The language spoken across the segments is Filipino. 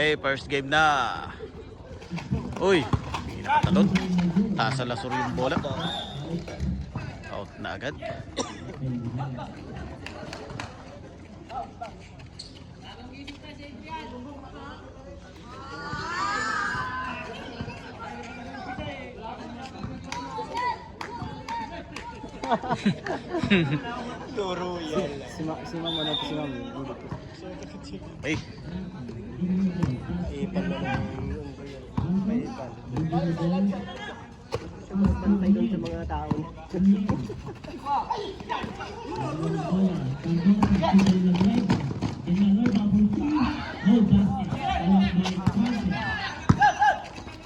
Okay, first game na. Uy, hindi nakatalon. Tasa lasur yung bola. Out na agad. Turo yan. Si Ma'am ano po si Ma'am? Ay, Ipan na lang yung may ipan. Pantay doon sa mga tao.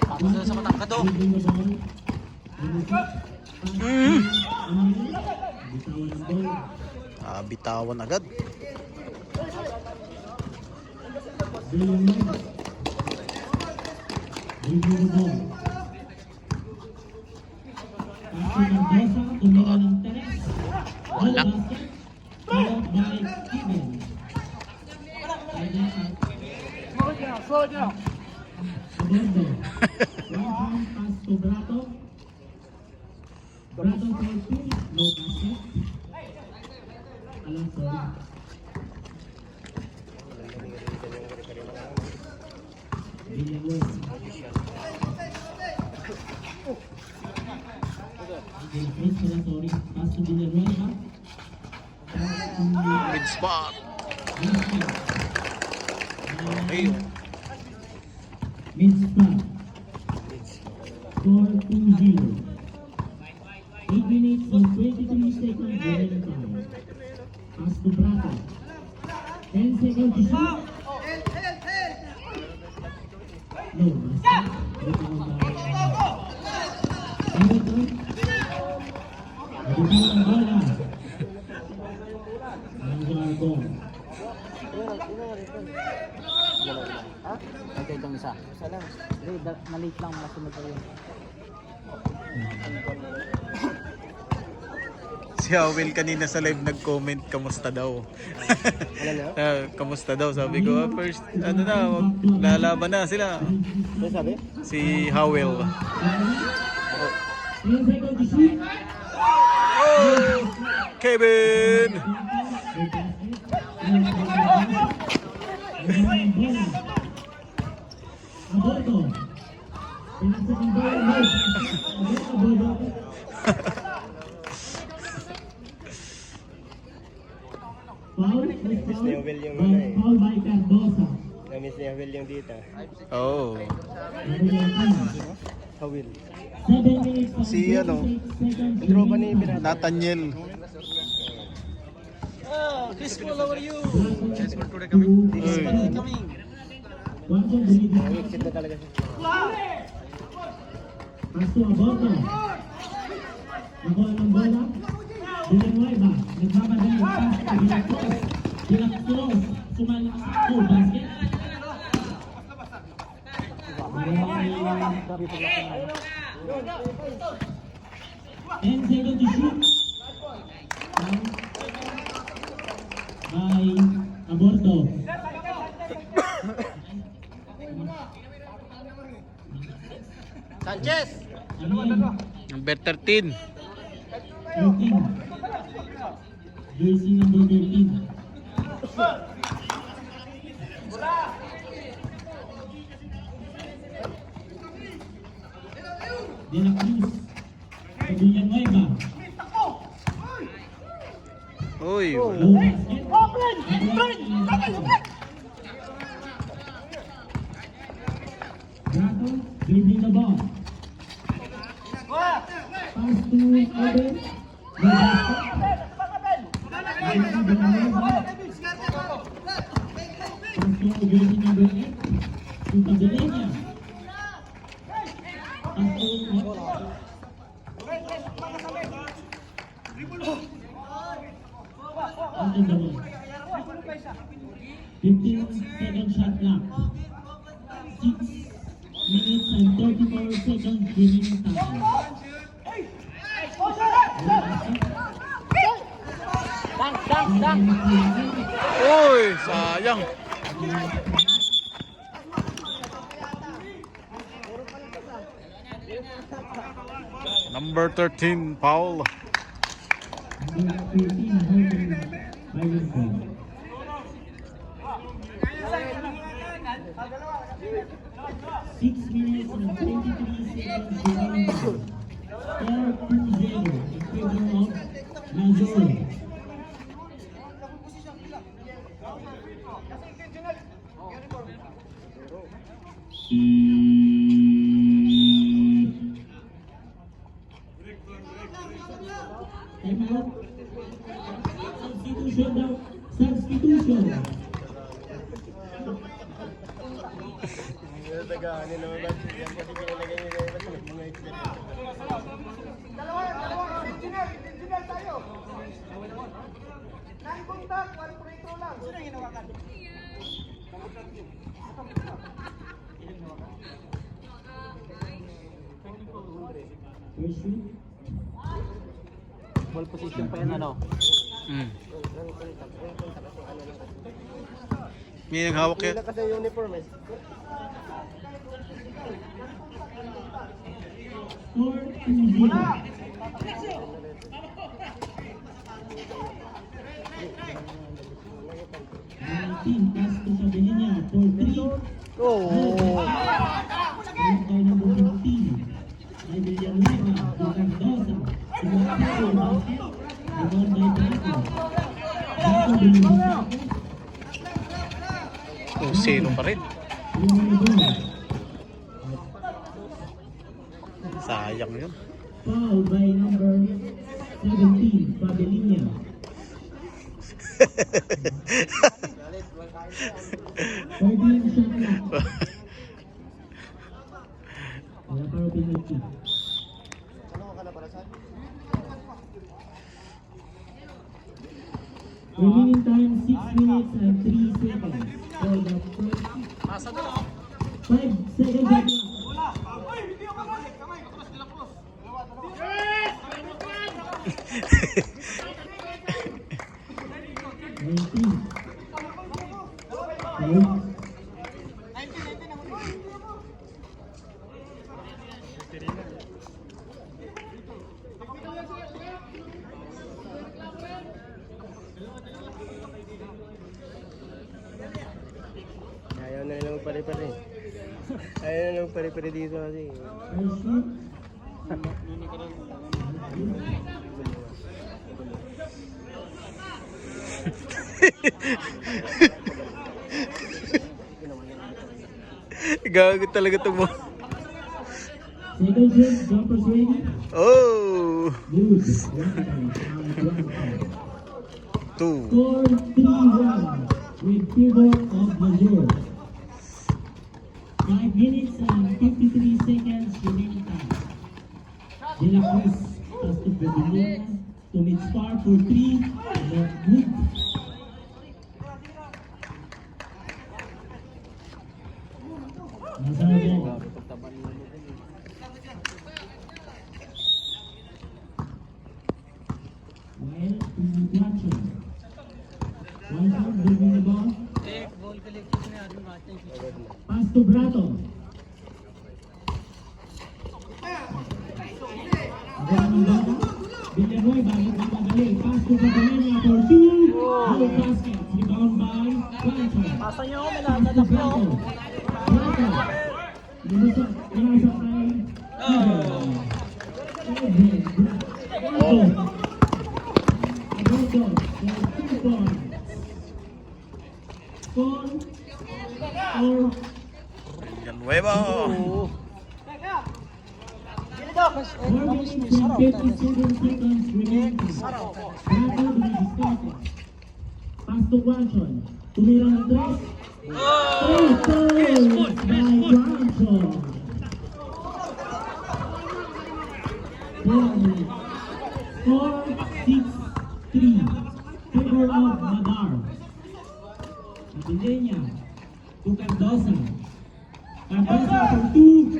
tapos na sa matangka to. Bitawan agad. Wala. Mid spot. Okay. Mid-spot. Score 2-0. 8 minutes and 23 seconds remaining time. Pass to Brato. 10 seconds to shoot. No, basta. Rebound by Everton. Rebound ang bola. Ang ball. Pantay itong isa. Isa lang. Hindi, maliit lang masunod ko yun. Si Howell kanina sa live nag-comment, kamusta daw? Kamusta daw? Sabi ko, first, ano na, lalaban na sila. Ano sabi? Si Howell. 10 seconds to shoot. Oh! Kevin! Aborto. Pinasa ang bola mo. Aborto. Foul. Miss ni Abel yung ano eh. Foul by Cardosa. Na-miss ni Abel yung dito. Oh. Hawil. 7 minutes and Si ano? 26 seconds. Tropa ni Binata. Nathaniel. Chris Paul, how are you? Thanks for today coming. Coming. Exit na talaga siya. Pass to Aborto. Nakuha ng bola. Villanueva. Nagmamadali. Pass to Vilacruz. Vilacruz. Sumali sa goal basket. And second to shoot. By Aborto. Sanchez! Number 13. 13. Jersey number 13. De la Cruz. Villanueva. Uy, wala. Low basket. Brato, dribbling the ball. Pass to Abel. Low basket. Jersey Villanueva. Pass to jersey number 8. To Pagdalena. Pass to out of the ball. 15-second shot clock. 6 minutes and 34 seconds remaining time. Uy, sayang. Number 13, Paul. Number 13, holding by Winston. 6 minutes and 23 seconds remaining. Score 2-0 in favor of Lazaro. Time out. Substitution daw. Substitution. Yung taga-ano naman ba? Yan pati kinalagay nila yung mga experience. Engineer tayo. Non-contact, one prito lang. Sino yung hinawakan? First shoot. Ball position pa yan ano. May naghawak yan. Hindi na kasi uniform eh. Score 2-0. 19 pass to Sabelinia for 3. By number 15. By Villanueva to Cardosa. Sumaktero basket. Rebound by Draco. Draco Villanueva. Oh, 0 pa rin. Sayang yun. Foul by number 17, Fabelinia. Thirteen shot clock. Wala pa rin penalty. Remaining time 6 minutes and 3 seconds for the first 5 seconds of clock. Ayaw na nilang magpare-pare. Ayaw na nilang magpare-pare dito kasi. First shoot. Gago talaga ito mo. Second shoot, jumpers ready. Oh! Good. 2. Score 3-1 with favor of Lazur. 5 minutes and 53 seconds remaining time. De La Cruz pass to Fabelinia to mid-spar for 3. Left good. Lazaro. Well, to Guacho. Guacho bringing the ball. Pass to Brato. Villanueva, nagmamadali. Pass to Fabelinia for 2. No baskets. Rebound by Guacho. Pasa nyo ako, may Pass to nanadak na Brato. ako. Brato. Lumusok kay Edwin. Brato. Score 4. Villanueva. 4 minutes and 57 seconds remaining. Brato will be started. Pass to Guanchon. Tumira ng 3. 3 points by Guanchon. 4 minutes. Score 6-3. Favor of Madar. Abelenia to Cardosa. Cardosa for 2.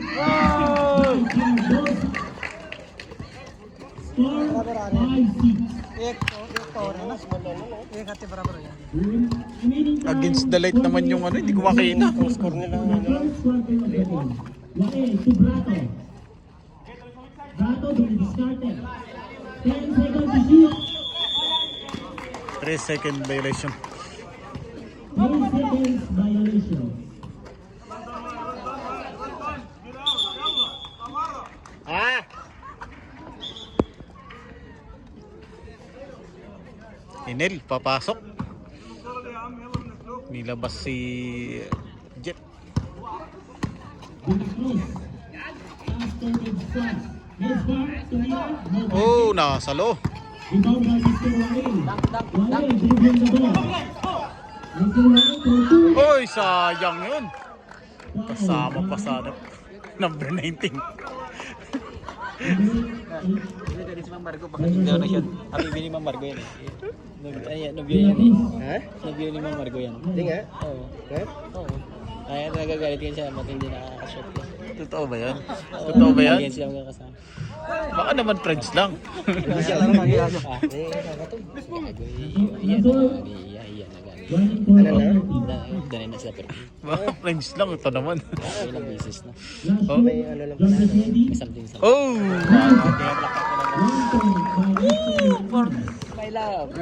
Cardosa. Score 5-6. Against the light naman yung ano, hindi ko makita. Score nila First quarter of the game. Wael to Brato. Brato will be discarded. 10 seconds to shoot. 3-second violation. 10 seconds violation. Ah! Inel, papasok. Nilabas si Jet. De La Cruz. After the pass. Next bar, Tumira. No Oh, nakasalo. Rebound by Mr. Wael. Wael dribbling the ball. Mr. Wael for two. Oy, sayang yun. Foul. Kasama pa sana. Number 19. Hindi tadi si Mang Margo baka hindi na siya. Happy ni Mang Margo yan eh. Nabyo yan eh. Ha? Nabyo ni Mang Margo yan. Hindi nga. Oo. Ha? Oo. Kaya nagagalit yan siya at hindi nakakashot. Totoo ba yan? Totoo ba yan? Yan siya magkakasama. Baka naman friends lang. Siya lang mag-iano. Eh, nakakatog. Iyan na gani. Running for Ano na? penalty. Dahil na sila pero Baka friends lang. Ito naman. ilang beses na. Last Oh. May ano lang pala. John Kennedy. May something sa. Oh! 1 point by Mr. My love.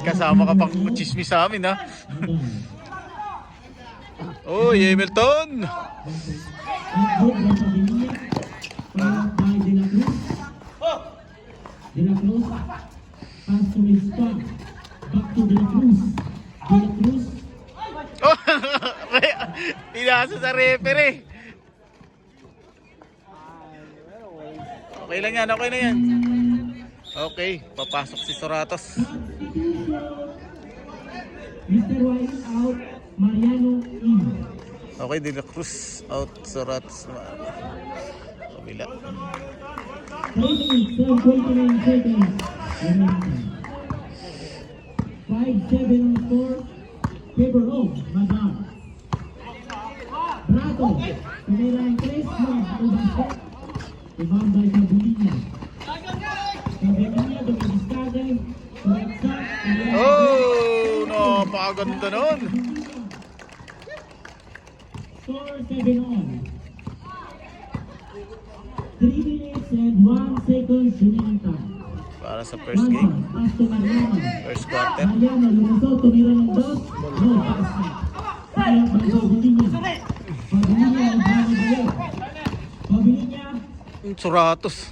Kasama ka pang chismis sa amin, ha? Oh, Hamilton! Good by Pabilia. Followed by De La Cruz. De La Cruz. Pass to Mispa. Back to De La Cruz. De La Cruz. Oh! Inasa sa referee. Okay lang yan, okay na yan. Okay, papasok si Soratos. Mr. White out. Mariano in. Okay, De La Cruz out, Soratos. Kabila. 3 minutes, 7:29 seconds. 5-7 on score. Favor of Madar. Brato. Tumira ang 3 points to basket. Rebound by Cabilia. Cabilia dumidiscarded. Correcta. Oh, napakaganda nun. Score 7 on. 3 minutes and 1 second remaining time. Para sa first game, Pass to Mariano. first quarter. Mariano lumusot, tumira ng dos. No, pass na. Sayang by Pabilia. Pabilia ang Pabilia. Pabilia. Soratos.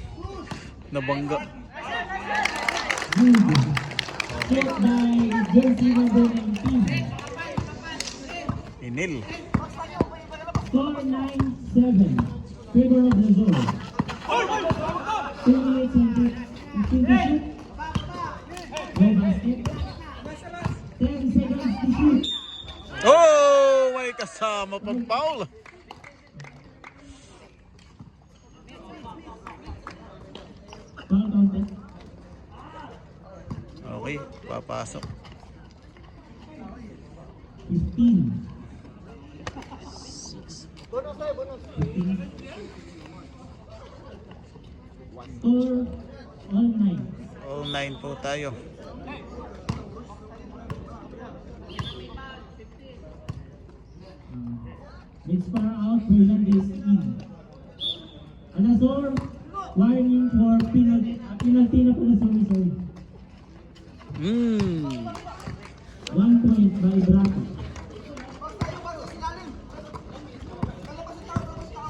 Nabangga. Good. Shot by jersey number 19. Inil. Score 9-7. Favor of the zone. 2 minutes and 15 to shoot. No basket. 10 seconds to shoot. Oh, may kasama pang foul. Foul counted. Okay, papasok. 15. Score all 9. All 9 po tayo. It's far out, Fernandez in. Alasor, warning for penalty. Penalty na pala, sorry. 1 point by Brato.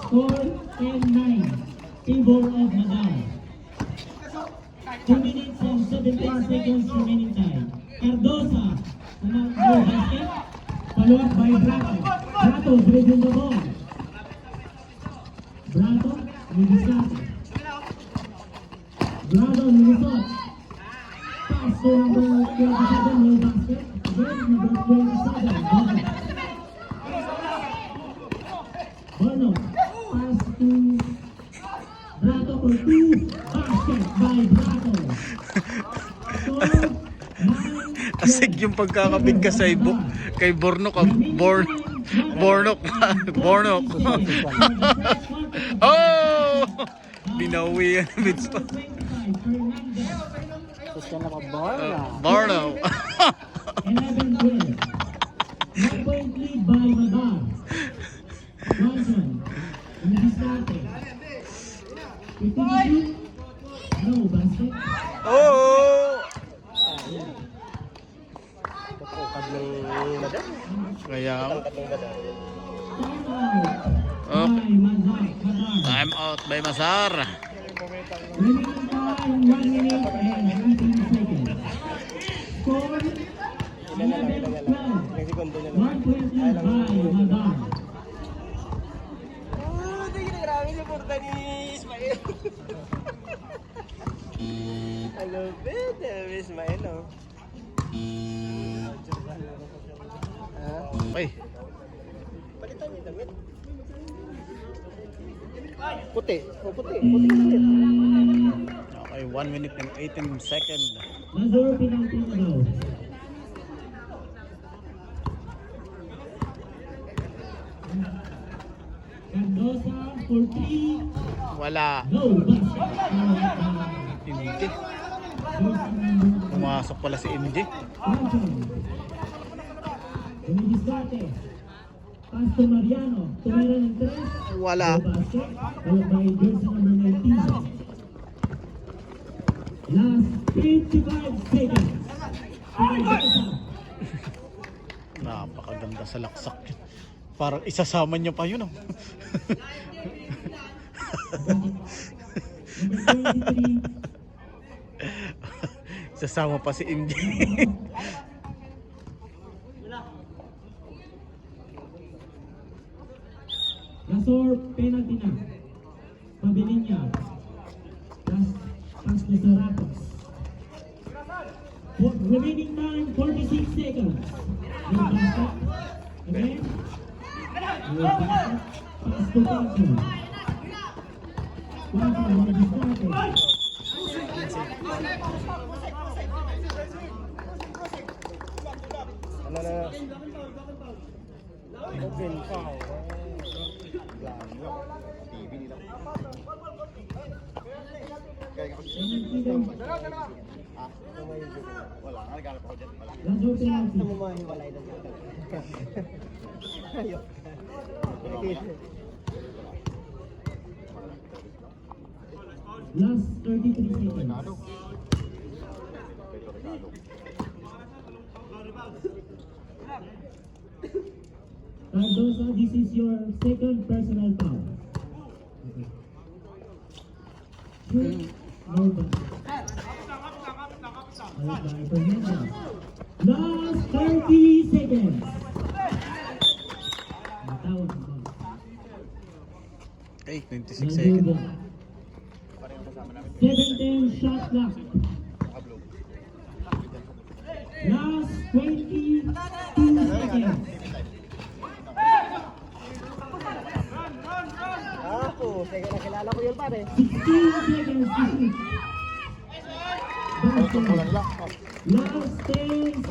Score 10-9. Favor of Nadal. 2 minutes and 17 seconds remaining time. Cardosa. No basket. Follow up by Brato. Brato dribbling the ball. Brato with the shot. Brato lumusot. Pass to number 27, no basket. Again, number 27, Bono. Bono. Pass to Brato for 2. Basket by Brato. Score 9. Asig yung pagkakabig ka sa ibok kay Bornok. Bornok. Bornok. Oh! Binawi yan. Tapos ka na mag-bar na. Bornok. 11-12. 1 point lead by Madar. Johnson. Diskarte. 15 feet. No basket. Oh! Kapukad ng madam. Kaya, Tatlong madam. oh, Madar. time out by Mazar. Remaining time 1 minute and 19 seconds. Score 11-12. Ilang segundo na lang. 120 by Madar. Oh, grabe yung porta ni Ismael. I love it, Ismael, oh. Okay. Palitan niyo damit. Puti. Oh, puti. Puti ka damit. Okay, 1 minute and 18 seconds. Mazur penalty na daw. Cardosa for 3. Wala. No basket. MJ. Pumasok pala si MJ. Diskarte. Pass to Mariano. Tumira ng 3. Wala. No basket. Followed by jersey number 19. Last 55 seconds. Napakaganda sa laksak. Parang isasama niya pa yun. Oh. Number 23. Isasama pa si MJ. Razor penalty na. Pabilin niya. Pass to Serapos. Remaining time 46 seconds. No basket. Again. No basket. Pass to Pancho. Pancho on the Diskarte. Ano na? Open foul. Penalty daw. Razor penalty. Mahiwalay na siya. Ayok. Last 33 seconds. Cardosa, this is your second personal foul. Shoot, no basket. Last 30 seconds. Matawag ko. Okay, 26 seconds. 17 shot clock. Last 22 seconds. Ako, sige nakilala ko yun pare. 16 seconds to shoot. Last 10 seconds.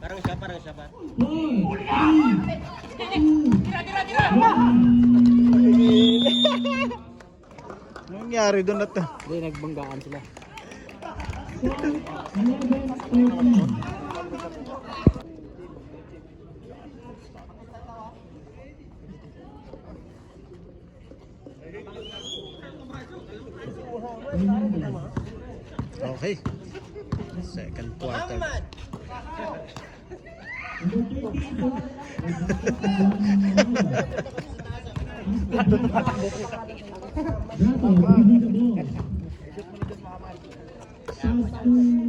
Parang siya pa. 4, 3, 2, 1. Anong nangyari doon at Hindi, nagbanggaan sila. 11-13. Okay. Second quarter.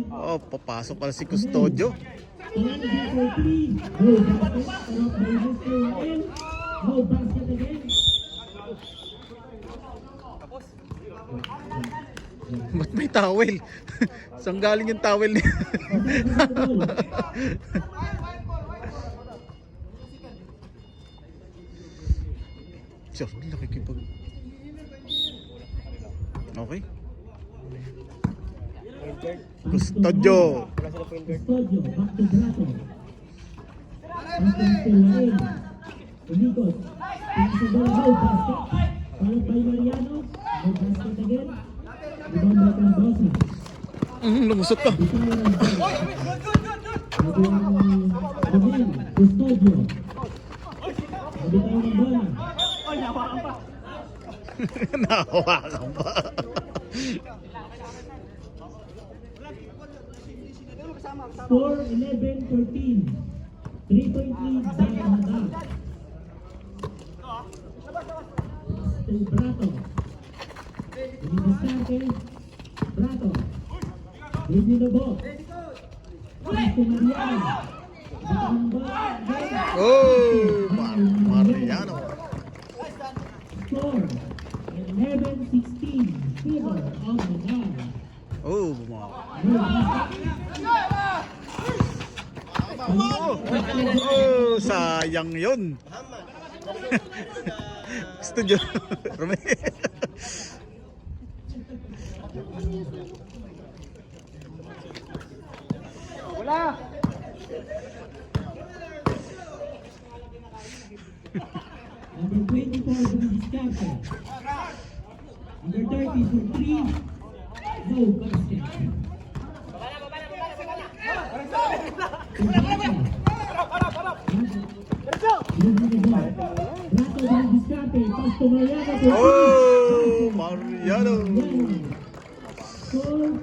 Oh, papasok pala si Custodio. No basket again. Ba't may towel? Saan galing yung towel niya? Sure, nakikipag... Okay. Custodio. Custodio, back to Brato. Basket to Lain. Umikot. Pinasabal, no basket. Followed by Mariano. No basket again. Ibang by Cardosa. Lumusot ka. Custodio. Nahawakan pa. Score 11-14. 3-point lead Barahada. To Brato. Diniscarte. Brato. Hindi na bo. Pasto Mariano. Oh, Mariano. Score 11-16. Favor of Magar. Oh, bumawa. Oh, sayang yun. Studio. Rumi. Wala! Number 24 Diniscarte. Number 30 for 3. No basket. Oh, Mariano. Score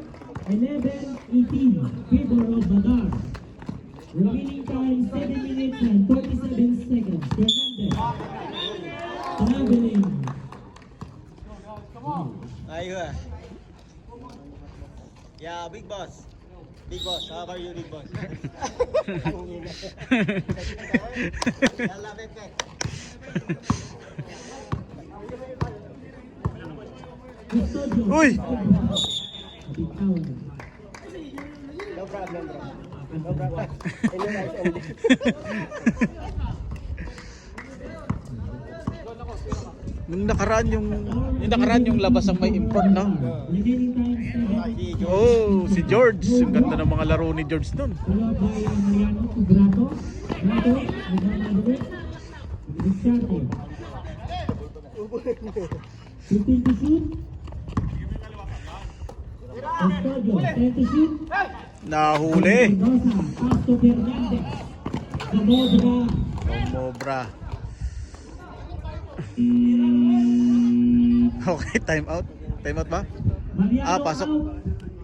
11-18. Favor of Magar. Remaining time 7 minutes and 47 seconds. Fernandez. Traveling. Ayun. Yeah, big boss. Big boss, how are you, big boss? Uy! No problem, bro. No problem. In your eyes only. Nung nakaraan yung labas ang may import, no? Remaining time 7. Oh, si George. Ang ganda ng mga laro ni George nun. Followed by Mariano to Brato. Brato, nagmamadali. Diniscarte. 15 to shoot. Custodio, 10 to shoot. Nahuli. Mendoza, pass to Fernandez. Zamodra. Mobra. Okay, time out. Time out ba? Mariano pasok. out.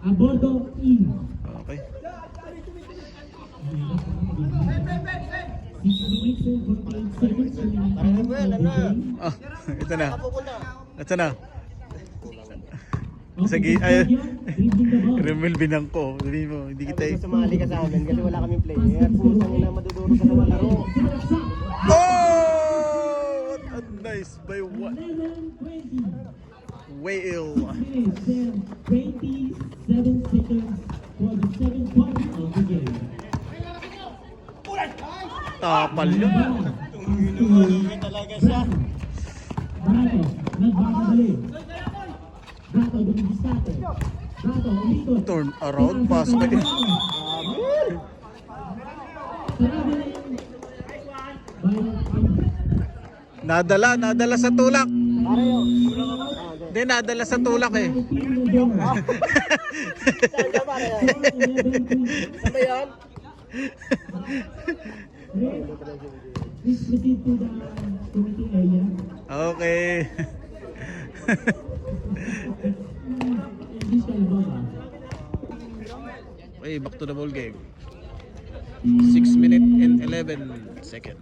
Abordo in. Okay. 6 minutes and 48 seconds remaining time of the game. Oh, ito na. Ito na. Okay, Sige, Custodio, ay. dribbling the ball. Remel Binangko. Sabihin mo, hindi kita Sabi ko sumali ka sa amin kasi wala kaming player. Pusang ina maduduro ka sa laro. Oh! What a nice by what? 11-20. Whale. Minutes and 27 seconds for the second quarter of the game. Tapal yun. Talaga siya. Brato, nagmamadali. Brato, Diniscarte. Brato, umikot. Turn around, pasok kayo. Traveling by Nadala sa tulak. Pareho. Hindi, nadala sa tulak eh. Saan ka pareho? Saan ba yan? Please proceed to the committee area. Okay. English ka na ba? Okay, back to the ball game. 6 minutes and 11 seconds.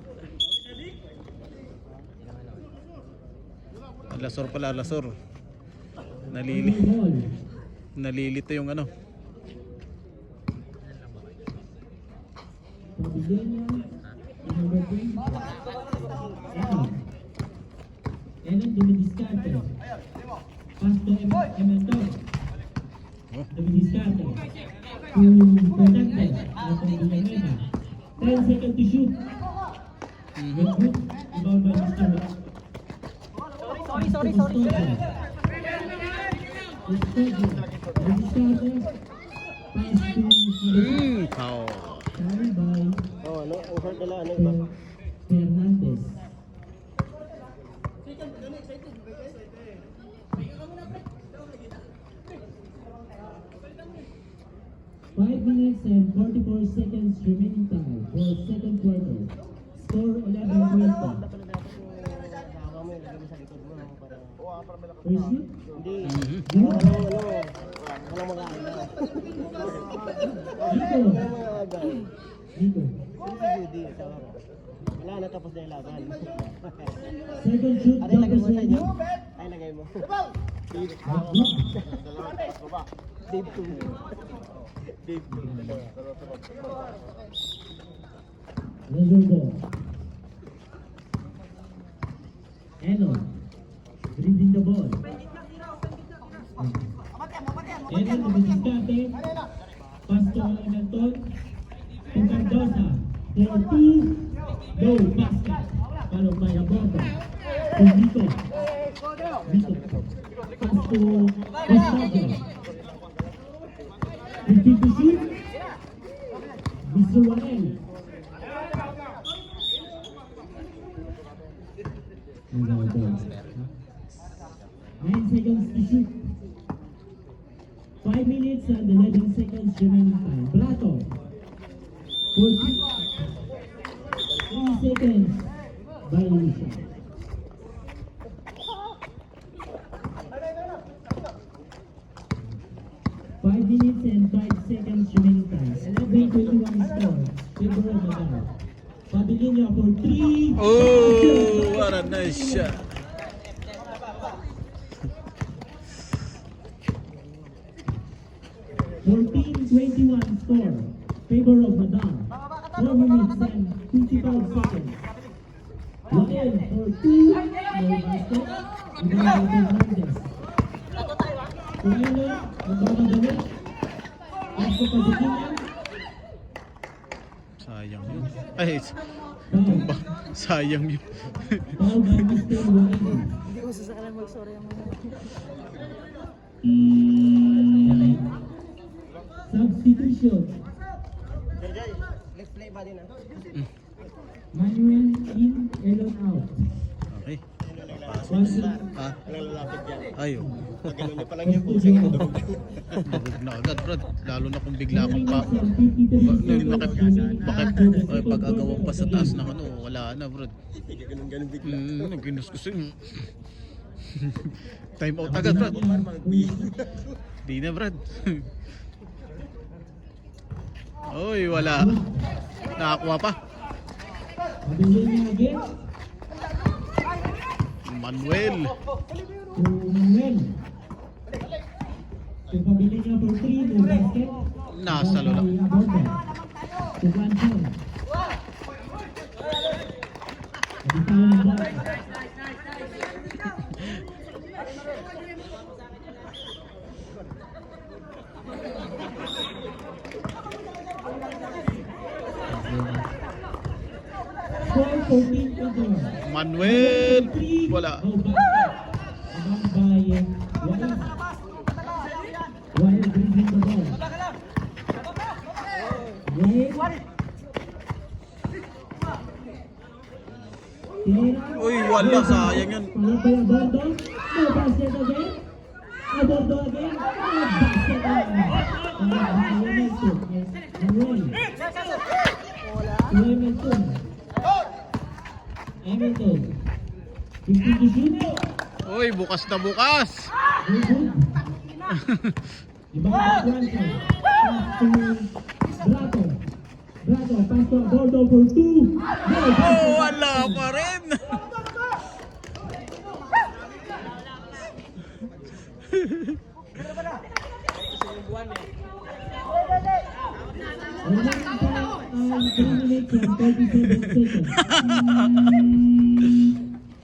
Lasor pala, lasor. Ball. Nalilito yung ano. Pabigyan number 3. Ellen Diniscarte. Pass to Ementor. Diniscarte. To Fernandez. Atong Villanueva. 10 seconds to shoot. Good. Rebound by Mr. Sorry. Diniscarte. Pass to Foul. Sorry by Oh, ano? Ang hurt nila, ano iba? Fernandez. Five minutes and 44 seconds remaining time for second quarter. Score 11-20. Dapat na dapat yung gawa mo, ilagay mo sa likod mo. First shoot. Hindi. Go. Walang mag-aagay. Dito. Walang mag-aagay. Dito. Si Judy, asawa ko. Wala na, tapos na yung laban. Second shoot. Ano lagay mo sa inyo? Jefferson. Ay, lagay mo. Block. Dave 2. Dave 2. Reserve ball. Enon. Dribbling the ball. Enon, nagdiskarte. Pass to Hamilton. To Mendoza. For 2. No basket. Followed by Abomba. To Vito. Vito. Pass to Costazo. 15 to shoot. Mr. Wael. 9 seconds to shoot. 5 minutes and 11 seconds remaining time. Plato. 3 seconds. Violation. 5 minutes and 5 seconds remaining time. 11-21 score. Favor of Nadal. Pabilinho for 3. Oh, what a nice shot. (14-21) score. Favor of Nadal. 4 minutes and 55 seconds. Wael for 2. No basket. Ibarra Fernandez. Kuelo, magmamadali. Pasto Pagkikinan. Sayang yun. Ay, Foul. sayang yun. Foul by Mr. Wael. Hindi ko sasakalan mag-sorry ang mga. Substitution. Let's play ba din ah? Manuel in, Elon out. Okay. One Ha? Nalalapit yan. Ayo. Ganun na pa lang yung pusing. Dugog na agad, Brad. Lalo na kung bigla kang pa... Pag-agawan pa sa taas ng ano, wala na, Brad. Ganun bigla. Ginuskusin. Time out agad, Brad. Di na, Brad. Oy, wala. Nakakuha pa. Pabiling niya again. Manuel. To Manuel. To pabiling niya for 3. No basket. Nasa lola. To Glanson. Bitaw ng bola. Score 14-21. Manuel. Wala. No basket. Abang by Wael. Wael dribbling the ball. Wael. Tinira. Uy, wala. Sayang yun. Followed by Abondo. No basket again. Abondo again. No basket again. Hamilton. Manuel. Hamilton. Hamilton. 15 to shoot. Uy, bukas na bukas. Very good. Ibang Blanco. Pass to Blato. Blato, pass to Abondo for 2. No Oh, basket. wala pa rin. Remaining time ay 3 minutes and 37 seconds.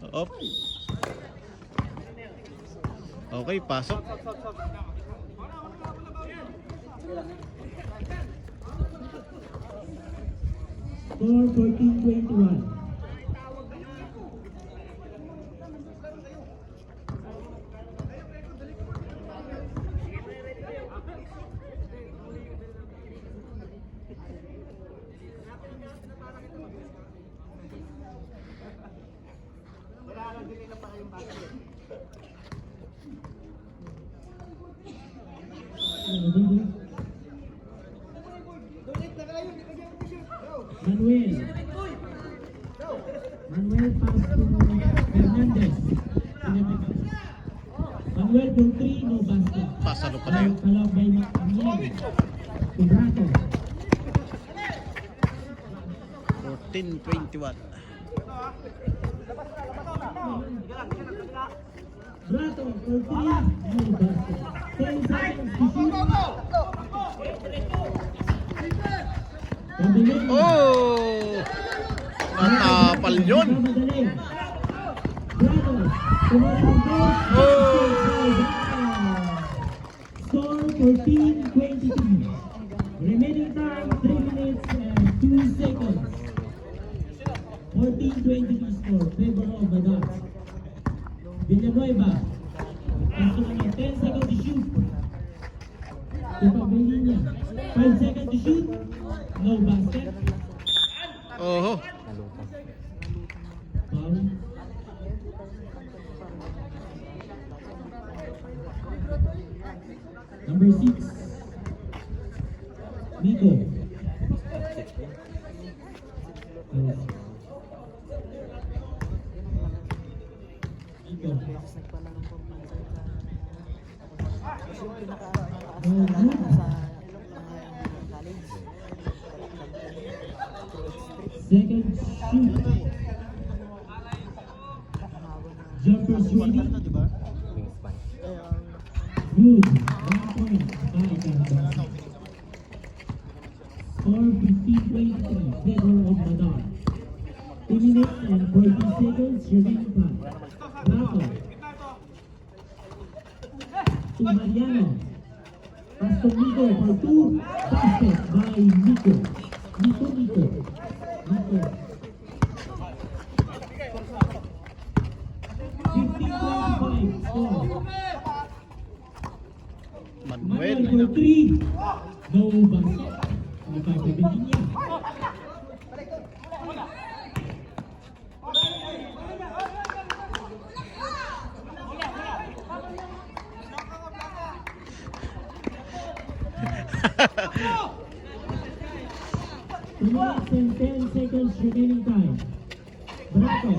Op. Okay, pasok. Score 14-21. Manuel. Manuel for 3, no basket. Pasalo pala yun. Kalab by Manuel. To Brato. 14-21. Brato for 3, no basket. 10 seconds to shoot. Pabiling. Oh! Matapal yun. Pabadaling. Brato. Tumarang goal. Oh! Score 14-22. Remaining time 3 minutes and 2 seconds. 14-22 score. Favor of Badar. Villanueva. Pasok na 10 seconds to shoot. Ipabilin niya. 5 seconds to shoot. No basket. Oh. Foul. Number 6. Nico. Nico. Second shoot. Jumpers ready. Good. 1 point. Score 15-23. Favor of Madar. 2 minutes and 40 seconds remaining time. Brato. To Mariano. Pass to Nico for 2. Basket by Nico. Nico. 15-25 score. Manuel Manuel. for 3. No basket. Ipapabilin niya. Minutes and 10 seconds remaining time. Brato.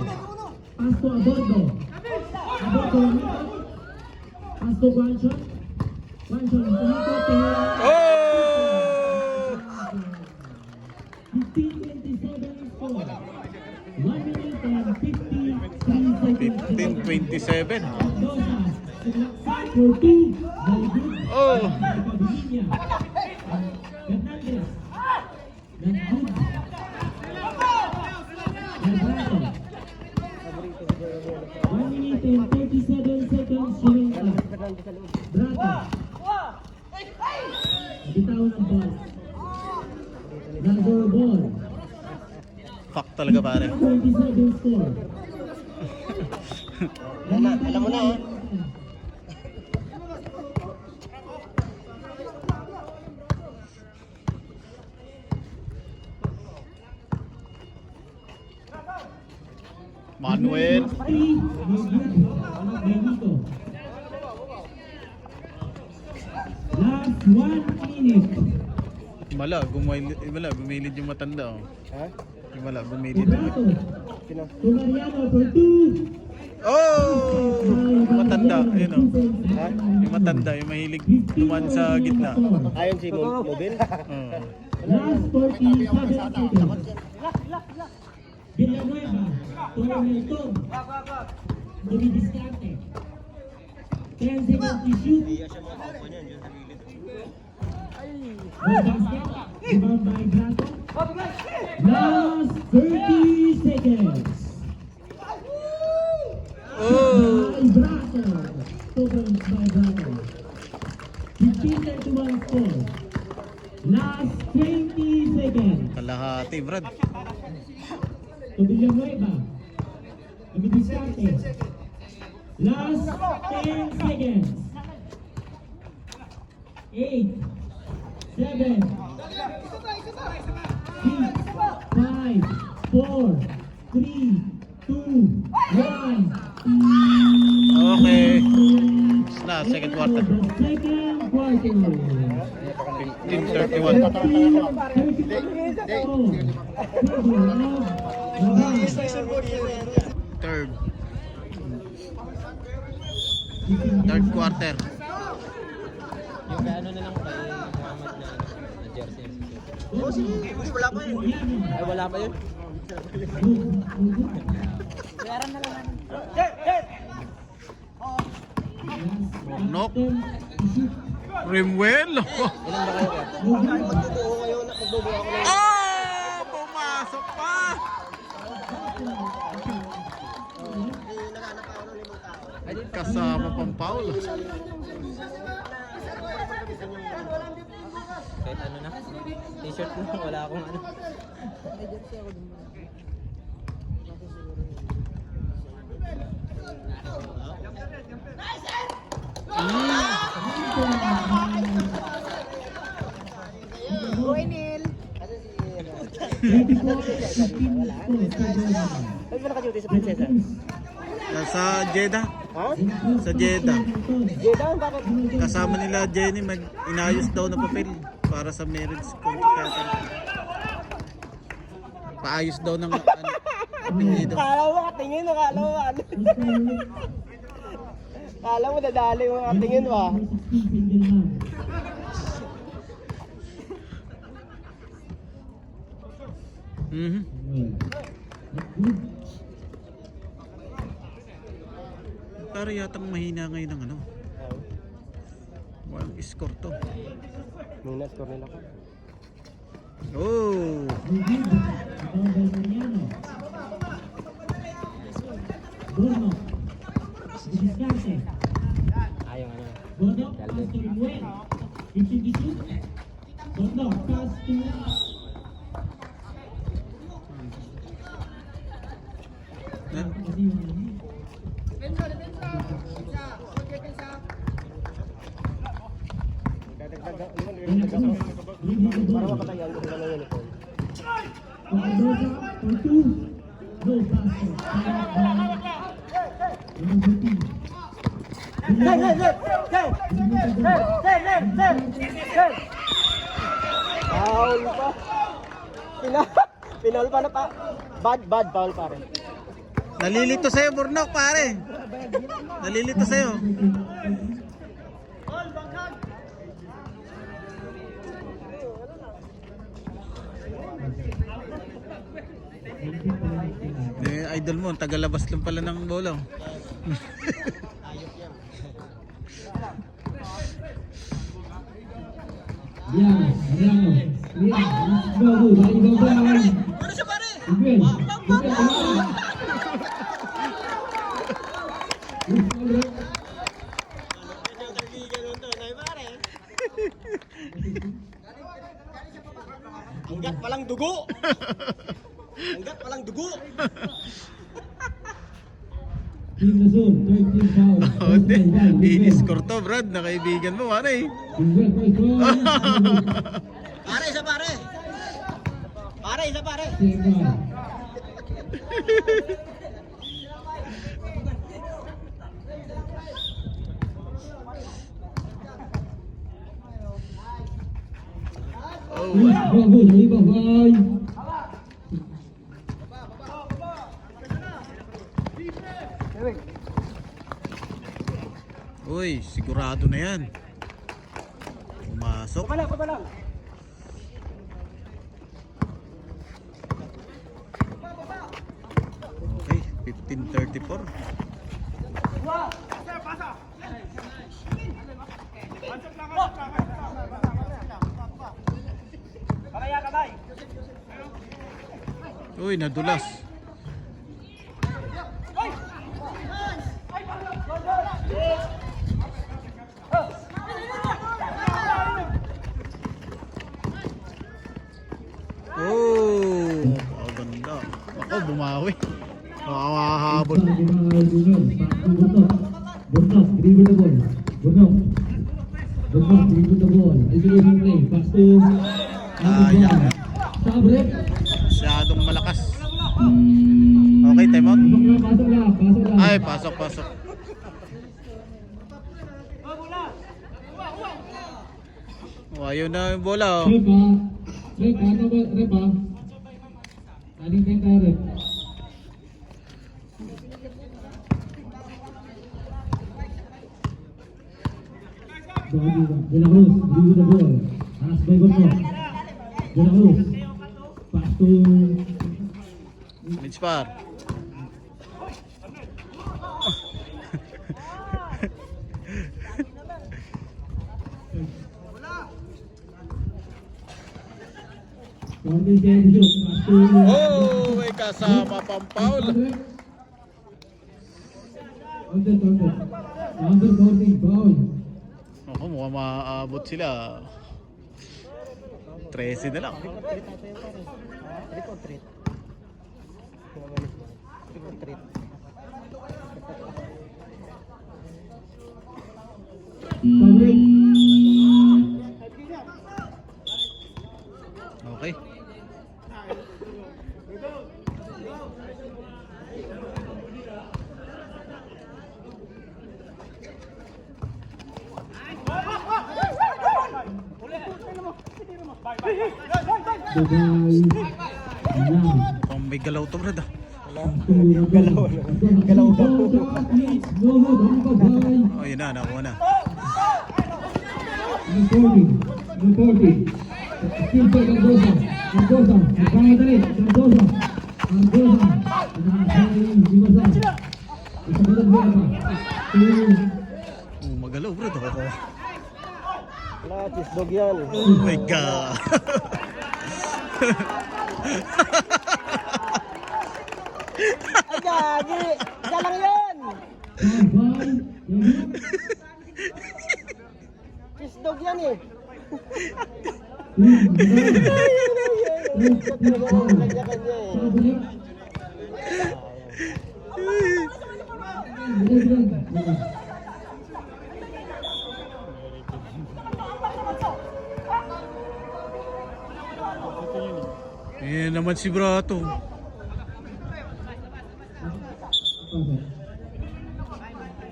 Pass to Abordo. Abordo. Pass to Guanchon. Guanchon. Oh! 15-27 score. 1 minute and 53 seconds. 15-27. Mendoza. For 2. No good. Oh! Ipabilin niya. Hernandez. That's good. Alvarado. 1 minute and 37 seconds remaining time. Brato. Bitawan ang ball. Another ball. Fuck talaga pare. 27 score. Alam mo na ha. Manuel. Last 1 minute. Gumilid yung matanda oh. Ha? Himala, gumilid. Brato. Sino? To Mariano for 2. Oh! Yung matanda, yun oh. Ha? Yung matanda, yung mahilig duman sa gitna. Ayon si Mobil. Oh. Last 47 seconds. Villanueva. To Hamilton. Dumidiskarte. 10 seconds to shoot. No basket. Rebound by Brato. Last 30 seconds. Oh! By Brato. 2 points by Brato. 15-31 score. Last 20 seconds. Kalahati, Brad. To Villanueva. Dumidiskarte. Last 10 seconds. 8, 7, 6, 5, 4, 3, 2, 1. Okay. It's na, second quarter. Second quarter. 15-31. Third. Third quarter. Yung kay ano na lang kay Muhammad na jersey. Oh, sige. Hindi, wala pa yun. Ay, wala pa yun. Nok. Rimwell. Ilan ba kayo? Ay, magbubuo ngayon. Magbubuo ako ng... Oh! Pumasok pa! Naghanap ako ng 5 tao. Kasama pang foul. Kahit ano na. T-shirt mo, wala akong ano. Kasi si... Ay, ba naka-duty sa prinsesa? Nasa Jeddah. Ha? Sa Jeddah. Jeddah, bakit? Kasama nila Jenny, inayos daw na papel para sa marriage contract. Paayos daw ng apelyido. Kala mo makatingin, akala mo ano. Kala mo dadali mo makatingin ba? Mhm. Pero yatang mahina ngayon ang ano. Walang score to. Muna, score nila ko. Oh! Bruno. Descarte. Ayaw ano. Bono, pass to Rimuel. 52. Bono, pass to... Kasi yung ano, Para makatayan ko sila ng uniform. Mendoza for 2. No pass to... Number 15. Foul pa. Pinol pa na pa. Bad foul pare. Nalilito sa'yo, Burnok, pare. Nalilito sa'yo. Idol mo, tagalabas lang pala ng bola. Yan, Mariano. Yan, bago, balik bago. Ano siya pare? Hanggat walang dugo. Hanggat walang dugo. Team Lazon, 13 foul. Oh, i-score to, Brad. Nakaibigan mo, ano eh. Pare, isa pare. Pare, isa pare. Oh, Bago, naiba, bye. uy, sigurado na yan. Pumasok. Pa lang. Okay, 15:34. Uy, nadulas. Oh, ganda. Ako, bumawi. Makahabol. Burnos, dribble the ball. Burnos, dribble the ball. Isolation play. Pass to... Sayang. Sabre. Masyadong malakas. Okay, time out. Pasok lang. Ay, pasok. Oh, ayun na yung bola, oh. Repa. Aling tayo tayo, Rep. De La Cruz, dribble the ball. Anas by Gorno. De La Cruz. Pass to Midspar. Counter change shoot. Pass to Oh, may kasama pang foul. Counter. Counter counting foul. Ako, mukhang maaabot sila. 13 na lang. Trick or treat. Trick or treat. Foul break. Okay. Dubai. Lang. Pang may galaw to, brad. Galaw. Oh, yun na, nakuha na. Number 40. Still by Cardosa. Nagkaya tali. Cardosa. Isabulan mo ata. Oh, magalaw, brad. Wala, cheese dog yan. Oh my God. Ay, gagi! Isa lang yun! Cheese dog yan eh. Kanya-kanya eh. Ayan naman si Brato.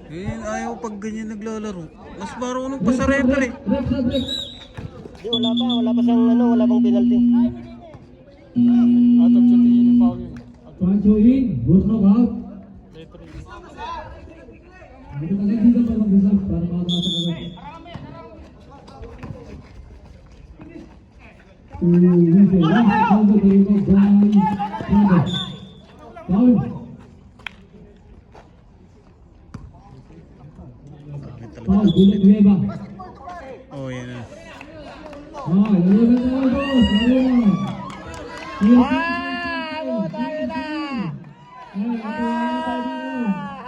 Ayan, ayaw pag ganyan naglalaro. Mas marunong pa sa referee. Di, wala pa siyang wala pang penalty. Pancho in, good knockout. Dito ka lang dito para mag-isa, para makakasok agad. Whistle, counter the rebound by Foul. Foul, Villanueva. Oh, yan na. Lalo na boss, lalo na. Tayo na!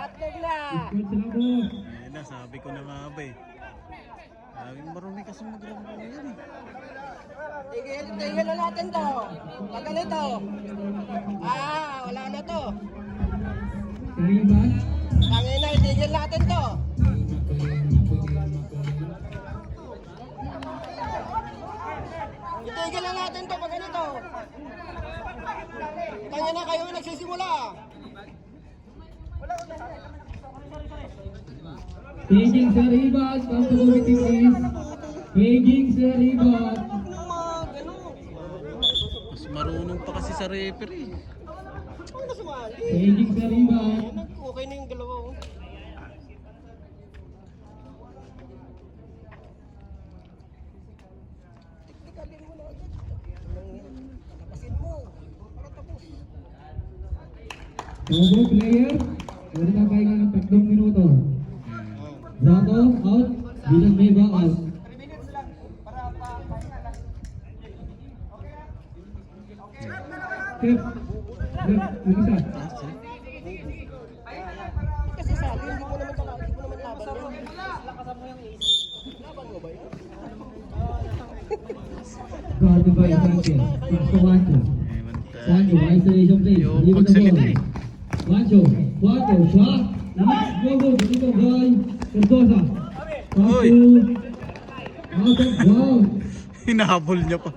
Hotdog na! Ayan na, sabi ko na nga ba eh. Laging marumi kasi mag-rambol na yan eh. Tigil na natin to. Pag ganito. Wala na to. Kaya ba? Tangin na, itigil natin to. Itigil na natin to pag ganito. Tangin na, kayo yung nagsisimula. Paging sa rebound, come to committee please. Paging sa rebound. Mas marunong pa kasi sa referee. Ano sumali? Paging sa rebound. Okay na yung dalawa. Oh. Tikalin mo na agad. Lapasin mo. Para tapos. Double player. Pwede na pahinga ng 3 minuto. Brato out. Villanueva out. 3 minutes lang para pahinga na. Step. Umisa. Kasi sabi, hindi mo naman laban. Lakasan mo yung ace. Laban mo ba yun? Guarded by Sanchez. Pass to Juancho. Juancho, isolation play. Yung Leave the pagsalita ball. eh. Juancho, shot. Nice, go, dito by Cardosa. Pass Oy. to out of bounds. Hinahabol niya pa.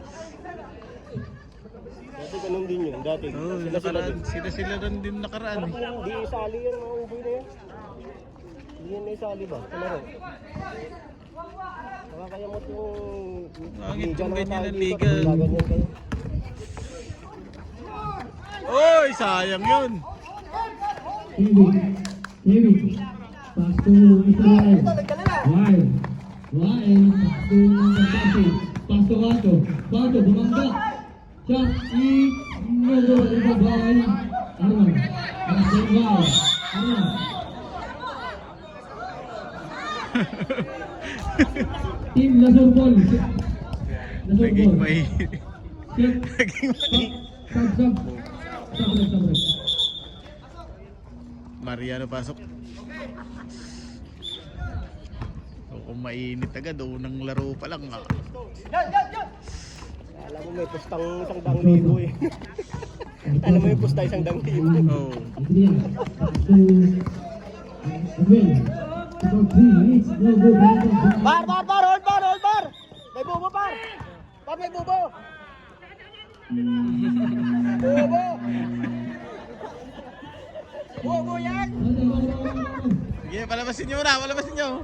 Dati ganun din yun. Dati. Oh, nakaraan. Sila rin din nakaraan eh. Hindi isali yan. Mga uboy na yan. Hindi yan na isali ba? Kalaro. Nakakayamot yung Bakit liga kung naman ganyan tayo ang dito. liga? Gaganyan kayo. Oy, sayang yun. Kevin. Pass to Mr. Wild. Wild. Wael, pass to number 30. Pass to Wato. Wato, bumangga. Shot, no goal, rebound by Arman. Pass to Wael. Arman. Team Lasur ball. Lasur Naging ball. may... Check. Naging may... Sub. Mariano pasok. So, kung mainit agad, unang laro pa lang. Alam mo may pustang 100,000 eh. Alam mo may pusta 100,000. Oh. Adrian, pass to Manuel. About 3 minutes, no goal. Bar! Hold bar! May bubo, par! Par, may bubo! Bubo! Bubo yan! Sige, palabasin nyo na, palabasin nyo.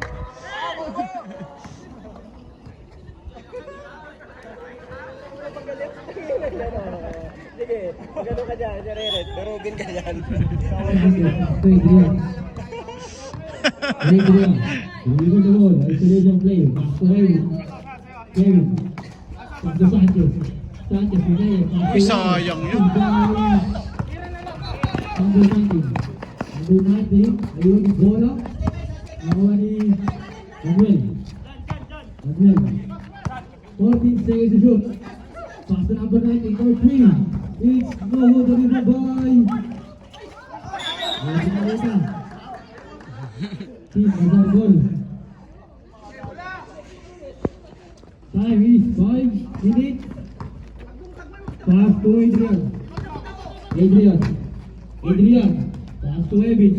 Bubo! Sige, magano ka dyan, Reret. Durugin ka dyan. Adrian, deliver the ball. Isolation play. Pass to Kevin. Pass to Sanchez. Sanchez, Pinay. Uy, sayang yun. Number 19. Number 19. Ayun, bola. Nakuha ni Manuel. 14 seconds to shoot. Pass to number 19. Number 3. It's no good. Delivered by... Team Bazar goal. Time is 5 minutes. Pass to Adrian. Pass to Evin.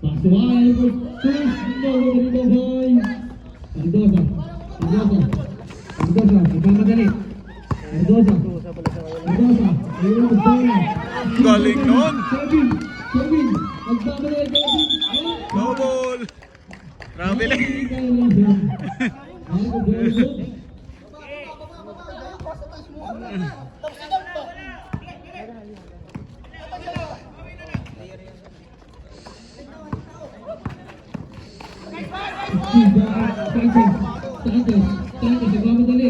Pass to Albert. No, boy. Cardosa. Nagmamadali. Cardosa. Ayun ang bola. Galing nun. Kevin. Nagmamadali Kevin. No ball. Grabe lang. Sanchez, nagmamadali.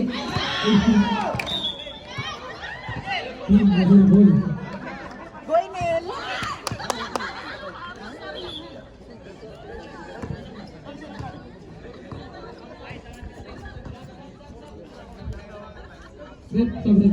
Team Bazar goal. Goynel! Break. Pasok.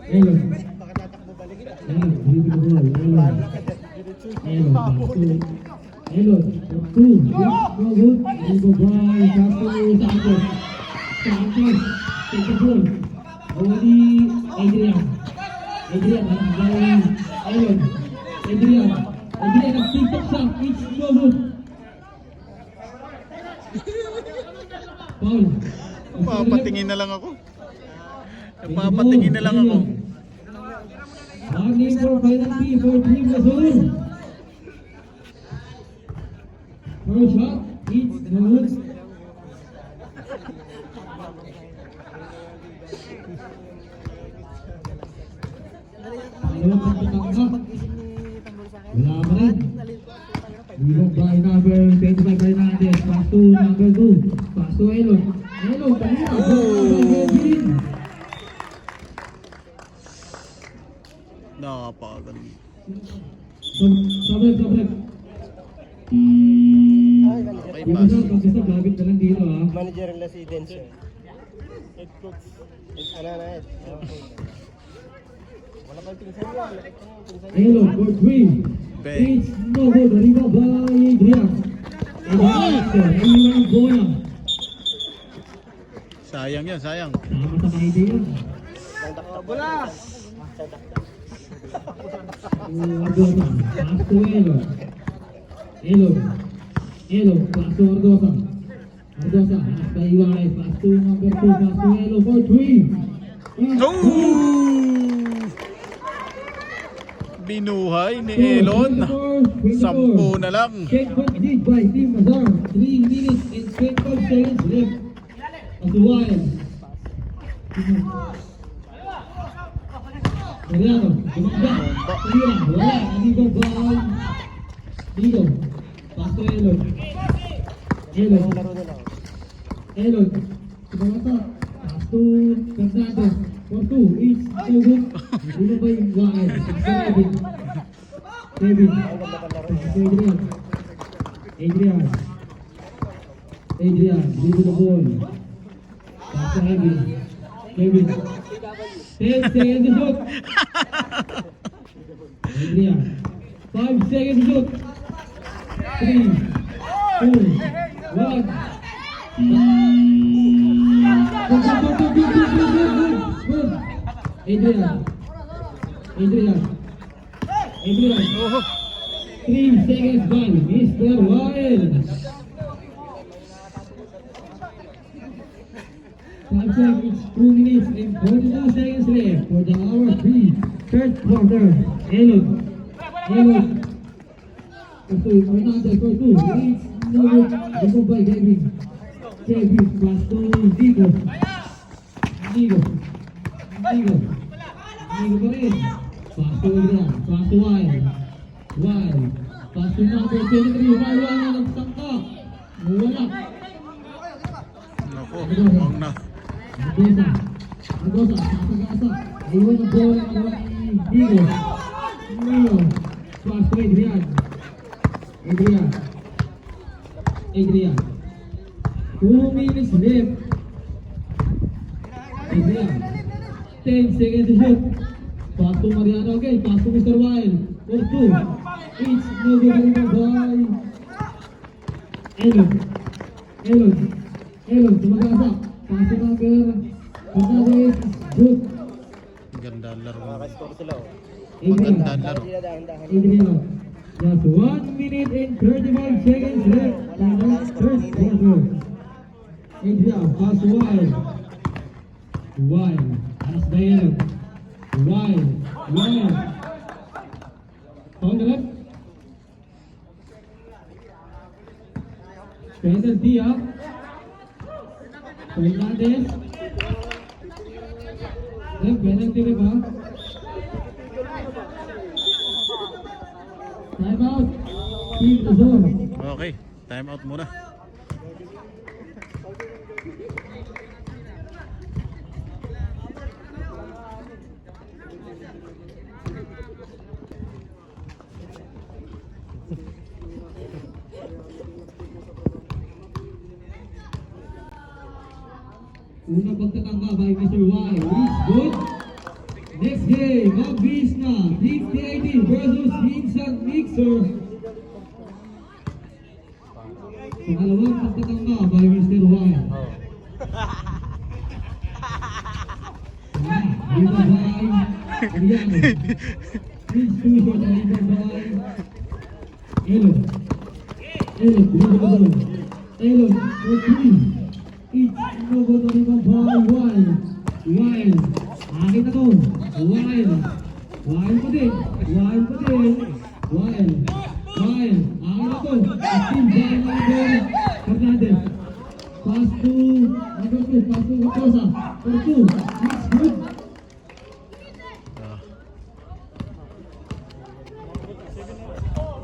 Hello. Baka tatakbo balik ito. Hello. 2. No good. Go by Sanchez. Take the ball. Awali Adrian. Adrian, nag-tiktok siya. It's no good. Paul. Papatingin na lang ako. Warning for penalty for Team Lasur. First shot, it's no good. Dalawang pagtatangka. Wala pa rin. Libog by number 25 Hernandez. Pass to number 2. Pass to Elon. Kanina. Nakapagaling. Sabrek. Okay, Yung pass. isa, gabit na lang dito ha. Manager nila si Denzel. Head coach. Ano na head? Wala kang pinsan yan. Elon for 3. Bang. It's no good. Rebound by Adrian. Ayun ang bola. Sayang yan, sayang. Tama sa kaide yun. Bola! Ardosa. Pass to Elon. Pass to Ardosa. Pass by Iwares. Pass to number 2. Pass to Elon for 3. No! Binuhay ni Elon. 10 na lang. Checkpoint lead by Team Mazar. 3 minutes and 25 seconds left of the while. Mariano, tumakba. Tira, wala. Amigo ball. Digo. Pass to Elon. Elon. Elon. Tumata. Pass to Fernando. For 2. Each. So good. Dito ba yung while? Kevin. Kevin. Adrian. Adrian. Adrian. Dito the ball. Pass to Kevin. Kevin. 10 seconds to shoot. Adrian. 5 seconds to shoot. 3, 2, 1. Good. Adrian. Adrian. Adrian. 3 seconds by Mr. Wild. 5 seconds, 2 minutes and 42 seconds left for the hour 3 third quarter. Elon. Elon. Fernandez for 2. It's no good. Remove by Kevin. Kevin pass to Digo. Digo. Digo. Digo pa rin. Pass to Adrian. Pass to Wild. Wild. Pass to number 23. Wild na nagtangka. Wala. Naku, huwag na. Mendoza. Mendoza. Sasa-gasa. Ayun ang ball ni Digo. Digo. Pass to Adrian. Adrian. Adrian. 2 minutes left. Adrian. 10 seconds to shoot. Pass to Mariano again. Pass to Mr. Wild. For 2. It's no good by Elon. Elon. Elon. Tumagasa. Pass to number. Fernandez. Good. Ganda ang laro. Nakaka-score sila oh. Adrian. Maganda ang laro. Adrian. Just 1 minute and 35 seconds left in the third quarter. Adrian, pass Wild. Wild. Pass Diana. Wild. Wild. On the left. Penalty up. Fernandez. Penalty rin ba? Time out. Team Luzon. Okay, time out muna. Unang pagtatangka by Mr. Y. Is good. Next game, Mabis na. Team TIT versus Vincent Mixer. Pangalawang pagtatangka by Mr. Y. Riva by Ariano. Please choose for the Riva by Elon. Elon, Riva by Elon, for 3. It's no good to Riva by Wild. Wild. Akin na to. Wild. Wild pa din. Wild pa din. Wild. Wild. Akin na to. Team by number Fernandez. Pass to number 2. Pass to Mendoza. For 2. It's good.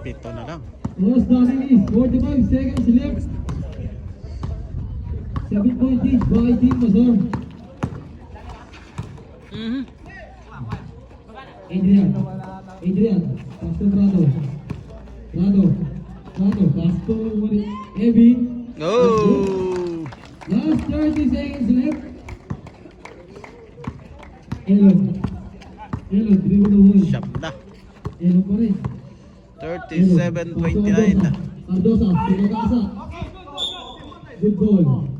Pito na lang. Most done is 45 seconds left. 7-point lead by Team Mazar. Adrian. Adrian. Pass to Prado. Prado. Prado. Pass to Evin. Oh! Last 30 seconds left. Elon. Elon. Dribble the ball. Siyam na. Elon pa rin. 37-29 na. Ardosa. Tumagasa. Good ball.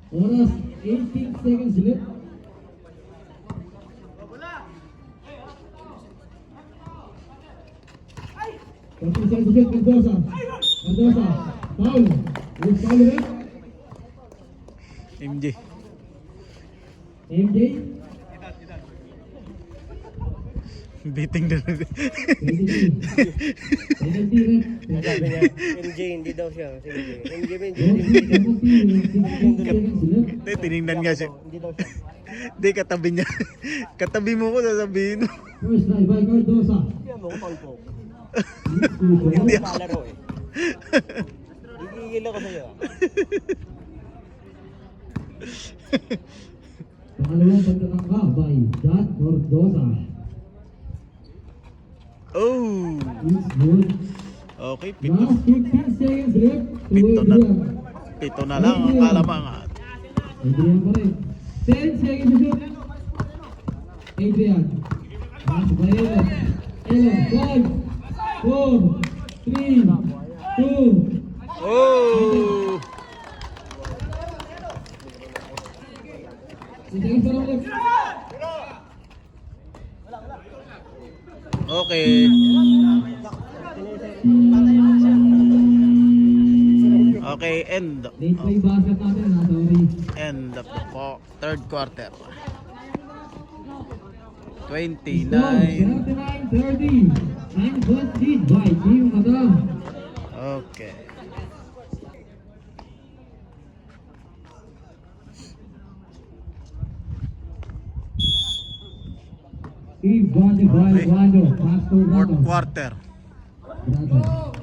Oras 18 seconds left. Tapos sa susunod, Mendoza. Mendoza. Foul. With foul ulit. MJ. MJ. Beating na rin. 23. Penalty ref. Sabi niya, MJ hindi daw siya. Si MJ. MJ ba MJ? Penalty, 16 seconds left. Hindi, tinignan nga siya. Hindi daw siya. Hindi, katabi niya. Katabi mo ko, sasabihin mo. First try by Cardosa. Kaya mo ko palpo. Hindi ako. Palaro eh. Gigigil ako sa'yo. Pangalawang pagkakangka by Jan Cardosa. Oh! It's good. Okay, pito. Last 15 seconds left. to Pito na. Adrian. Pito na lang ang kalamangan. Adrian pa rin. 10 seconds to shoot. Adrian. Pass by Elon. Elon, 5, 4, 3, 2. Oh! 6 seconds pa lang left. Okay. Okay, end. Late play basket natin ha, sorry. End of the third quarter. 29. 39-30. 9-point lead by Team Madam. Okay. Steve Bondi by Okay. Wando. Pass to Fourth Brado. quarter. Brado.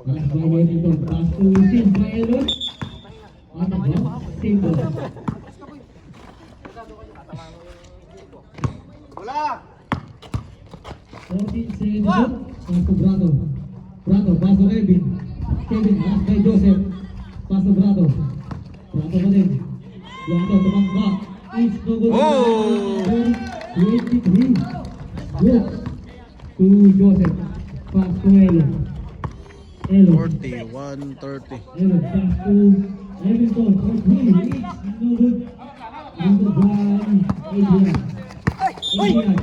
Pass by Wellington. Pass to Steve by Elon. On the block. Stable. Wala! 14 seconds to shoot. Pass to Brado. Brado. Pass to Kevin. Kevin. Pass by Joseph. Pass to Brado. Brado pa din. Brado tumangka. It's no good. Oh! 23. Good. To Joseph. Pass to Elon. Elon. 41-30. Elon. Pass to Hamilton. For 3. It's no good. Number by Adrian. Adrian.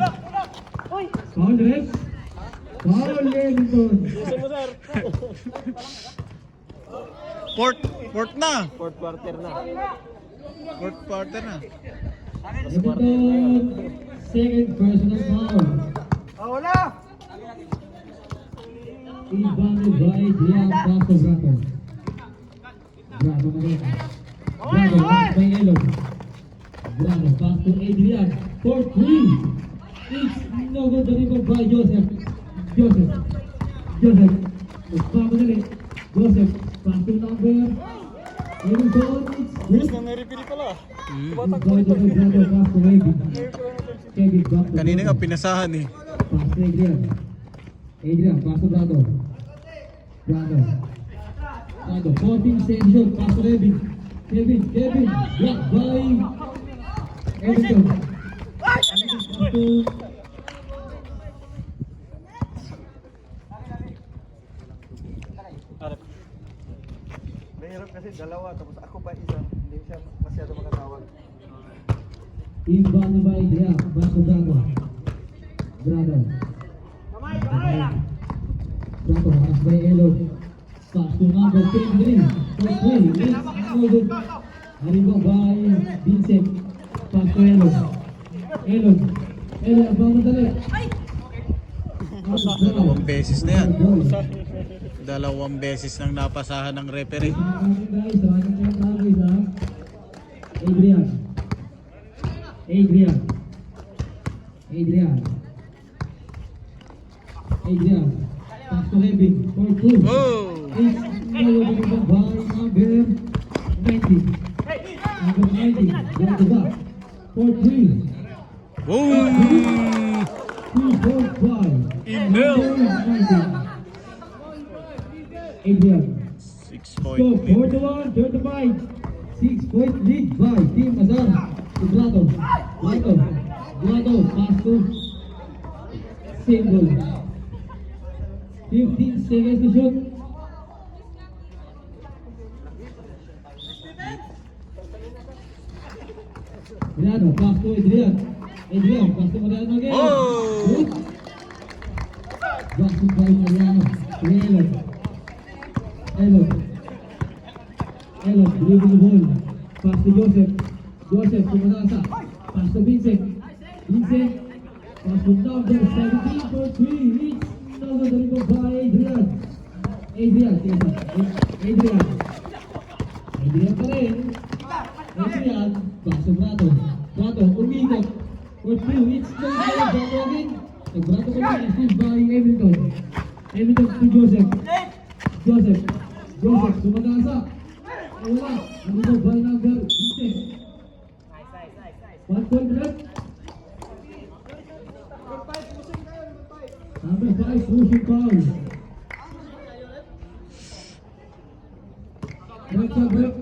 Foul ref. Foul Hamilton. Fourth na. Fourth quarter na. Fourth quarter na. Hamilton. Second personal foul. Wala! Rebounded by Adrian. Pass to Brado. Brado again. Brado. Pass by Elon. Brado. Pass to Adrian. For 3. It's no good. The rebound by Joseph. Joseph. Papadali. Joseph. Pass to number. Hamilton. It's good. Nang-repeat pala. Brado. Pass to Kevin. Kevin. Back to Kanina nga Brado. pinasahan eh. Pass to Adrian. Adrian, pass to Brado. Brado. 14 seconds shot. Pass to Kevin. Kevin. Blocked by Hamilton. Pass to Mahirap kasi dalawa, tapos ako pa isa. Hindi siya masyado makatawag. Inbound by Adrian. Pass to Brado. Brado. Brado, pass by Elon. Pass to number 23. For 3. It's no good. Rebound by Vincent. Pass to Elon. Elon, abang madali. Dalawang beses na yan. Dalawang beses nang napasahan ng referee. Guys, running time guys ha. Adrian. Pass to Kevin. For 2. Oh! It's no by number 90. Number 90. Down the back. For 3. Oh! 2.5. Inhale.6 Adrian. point So, lead. 41-35. 6-point lead by Team Azar. To Brado. Pass to single. 15 seconds to shoot. Brado, pass to Adrian. Pass to Mariano again. Oh! Good. Back to by Mariano. Elon, dribble the ball. Pass to Joseph. Joseph to Manasa. Pass to Vincent. for 3 each. No good, the rebound by Adrian. Adrian, sige pa. Adrian. Adrian pa rin. Adrian, paso Brato. Brato, umikot. For 2 each. No good, Brato again. Brato pa rin, assist by Hamilton. Hamilton to Joseph. Joseph, sumagasa. Wala. Ano ba by number 6? 1 point left. Number 5, pushing foul. Break sa break.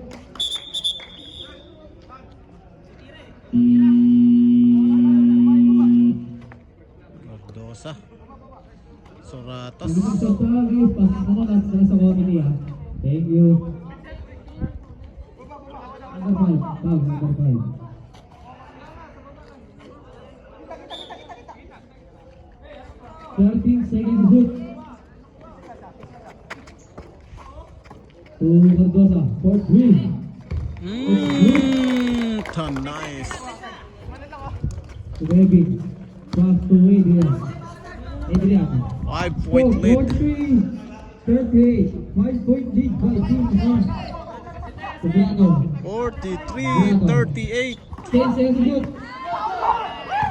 Cardosa. Soratos. Sa tagi, pasok naman at sa committee ha. Thank you. Number 5, foul, number 5. 13 seconds to shoot. To Cardosa for 3. Nice. To Baby. Pass to Adrian. Adrian. 5-point lead. 38. 5-point lead by Team North. To Brato. 43-38. 10 seconds to shoot.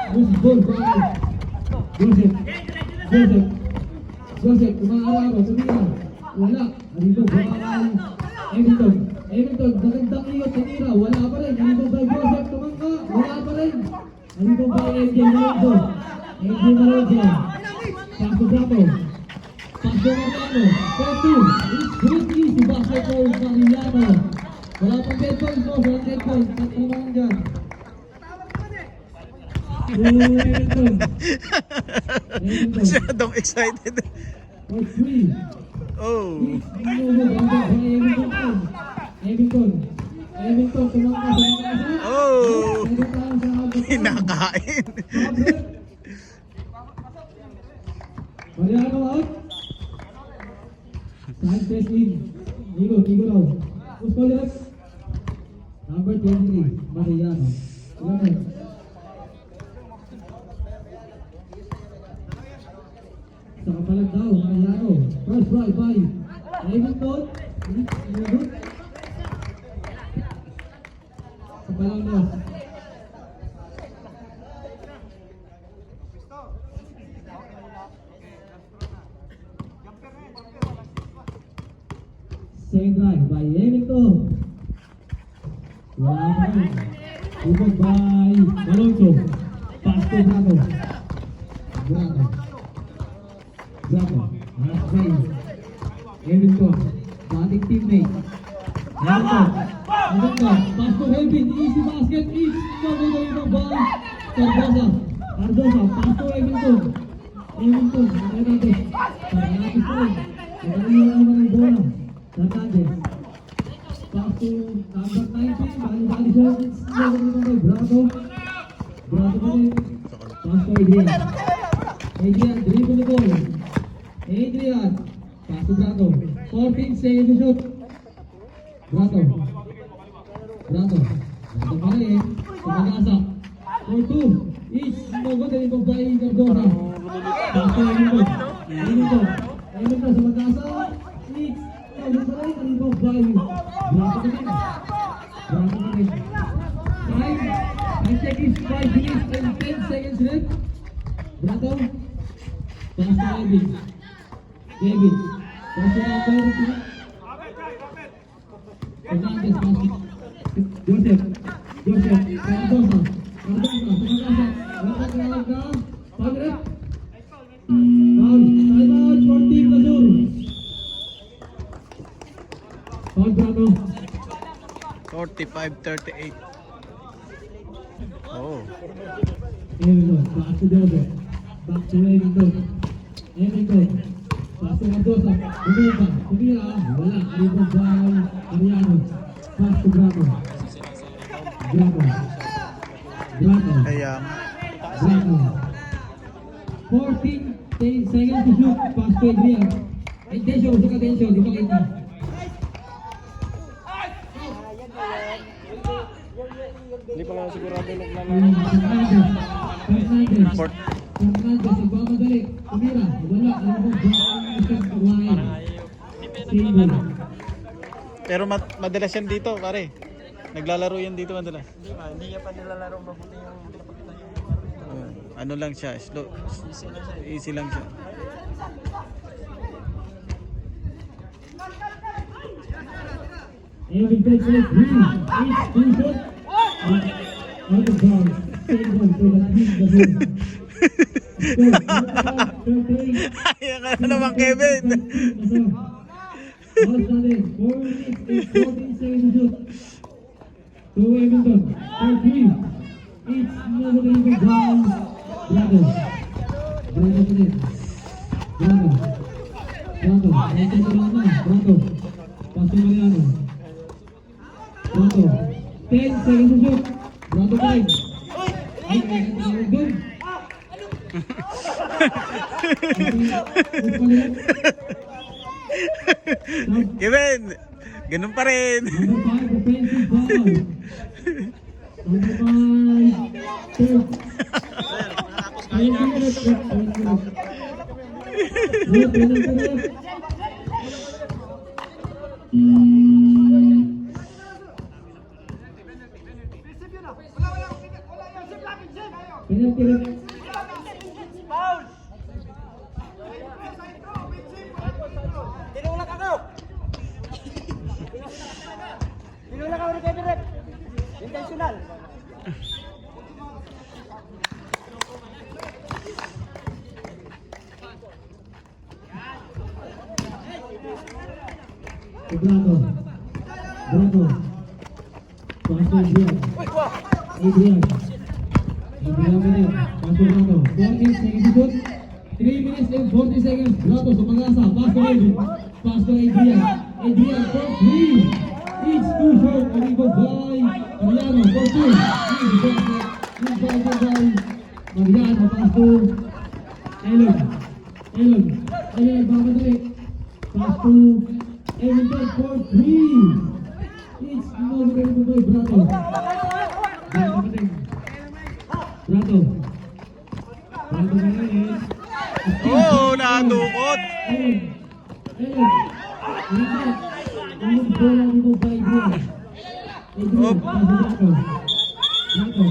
This is good by Joseph, umaaraw, tumira. Wala. Arriba by Hamilton. Hamilton, magandang iyot, tumira. Wala pa rin. Arriba by Joseph, tumangka. Wala pa rin. Arriba by Angel Malonzo. Angel Malonzo. Paso Brato. Paso Marcano. 4-2. It's good easy basketball sa Mariano. Wala pang dead balls, no? Wala dead balls. Tatlo naman dyan. Hamilton. Masyadong excited. For 3. Oh. Hamilton, tumangka sa mga kasa. Oh. Kinakain. Mariano out. Sanchez in. Nigo raw. Who's called up? Number 23, Mariano. Ilan. Sa kapalag daw, Mariano. First try by Hamilton. Sa palang daw. Second try by Hamilton. Wala pa rin. Rebound by Malonzo. Pass to Brato. Last play. Hamilton. Dating teammate. Hamilton. Pass to Hamilton. Easy basket. Each. Cover the rebound by Cardosa. Pass to Hamilton. Nakaya natin. Nakayapis pa rin. Nakalihan naman ang bola. Hernandez. Pass to number 19. Bali siya. Cover the rebound by Brato. Brato pa rin. Pass to Adrian. Adrian, dribble the ball. Adrian, pass to Brato. 14 seconds to shoot. Brato pa rin. Sumagasa. For 2. Each. No good. Then ito by Cardosa. Pass to Hamilton. Hamilton sumagasa. Each. No good pa rin. Ito by Brato pa rin. 5 seconds, 5 minutes and 10 seconds left. Brato. Pass to David. Pass to number 2. Hernandez, pass to Joseph. Cardosa. Sumagasa. Wala ka. Foul rep. Foul. Timeout for Team Lazur. Foul Brato. 45-38. Oh. Hamilton, pass to Joseph. Back to Hamilton. Pass to Cardosa. Tumira. Wala. Rebound by Mariano. Pass to Brato. Ayan. 14 seconds to shoot. Pass to Adrian. Attention, usok attention. Di ba kita? Hindi pa nga sigurado naglalaro. Hernandez. Fourth. Fernandez, nagmamadali. Tumira, wala. Alam mo, Brian, Stable. Pero madalas yan dito, pare. Naglalaro yan dito madalas. Hindi niya pa nilalaro mabuti yung pinapakita niya. Ano lang siya, slow. Easy lang siya. Every break for 3. Each 2 shot. Out of bounds. Stable for the team. Ayan ka na naman, Kevin. All started. 4 minutes and 14 seconds to shoot. To Edmonton. For 3. It's nobody even down. Bravo. Bravo pa din. Bravo. Bravo. Ito ito lang na. Bravo. Paso Mariano. Bravo. 10 seconds to shoot. Bravo pa rin. Ay, kaya tawag doon. Kevin, ganun pa rin. Number 5, offensive foul. Number 5, third. Penalty ref. Tinulak ako! Tinulak ako ni Kevin Rep. Intentional. Bravo. Bravo. Paso Adrian. Adrian. Adrian Benet. Paso Bravo. 14 seconds to shoot. 3 minutes and 40 seconds. Bravo sa pag-asa. Paso Adrian. Paso Adrian. Adrian for 3. It's too short. Arrivo by Mariano for 2. Mariano. Paso. Elon. Elon. Elon. Nagmamadali. Paso. Edmonton for 3. It's nobody by Bravo. Bravo pa din. Bravo. Bravo ngayon. Oh, nadukot. Ayun. Ayun. Ayun. Ayun. Bola dito by Adrian. Adrian. Bravo. Bravo.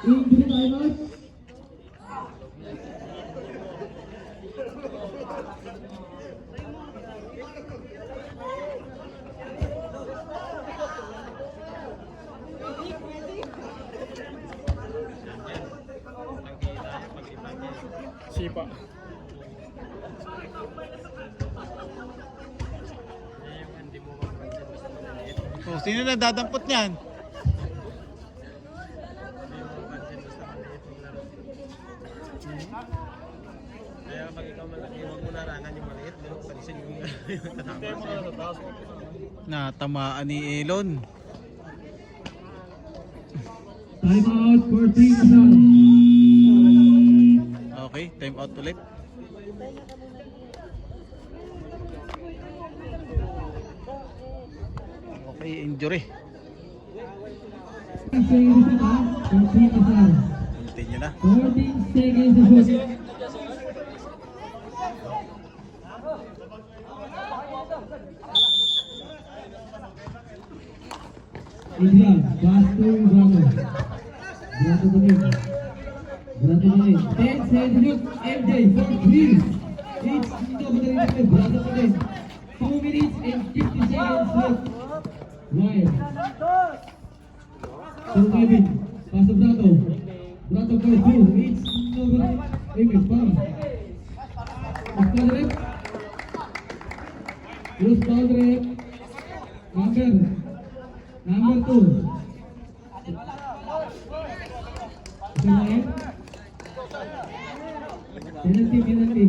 Injury timeout. Sipa. Oh, sino na dadampot niyan? Kaya pag ikaw malaki, huwag mo larangan yung maliit. Pero palisin yung tatama. Natamaan ni Elon. Timeout for team Rizal. Okay, time out ulit. Okay, injury. 14 seconds to shoot. For team Rizal. Continue na. 14 seconds to shoot. Adrian, pass to Bravo. Bravo to him. Bravo to him. 10 seconds to shoot. MJ for 3. It's nobody by Bravo to him. 2 minutes and 50 seconds left. Ryan. So Kevin, pass to Bravo. Bravo for 2. It's nobody. Kevin, foul. Foul rep. Use foul rep. Number 2. Isa lain. Penalty.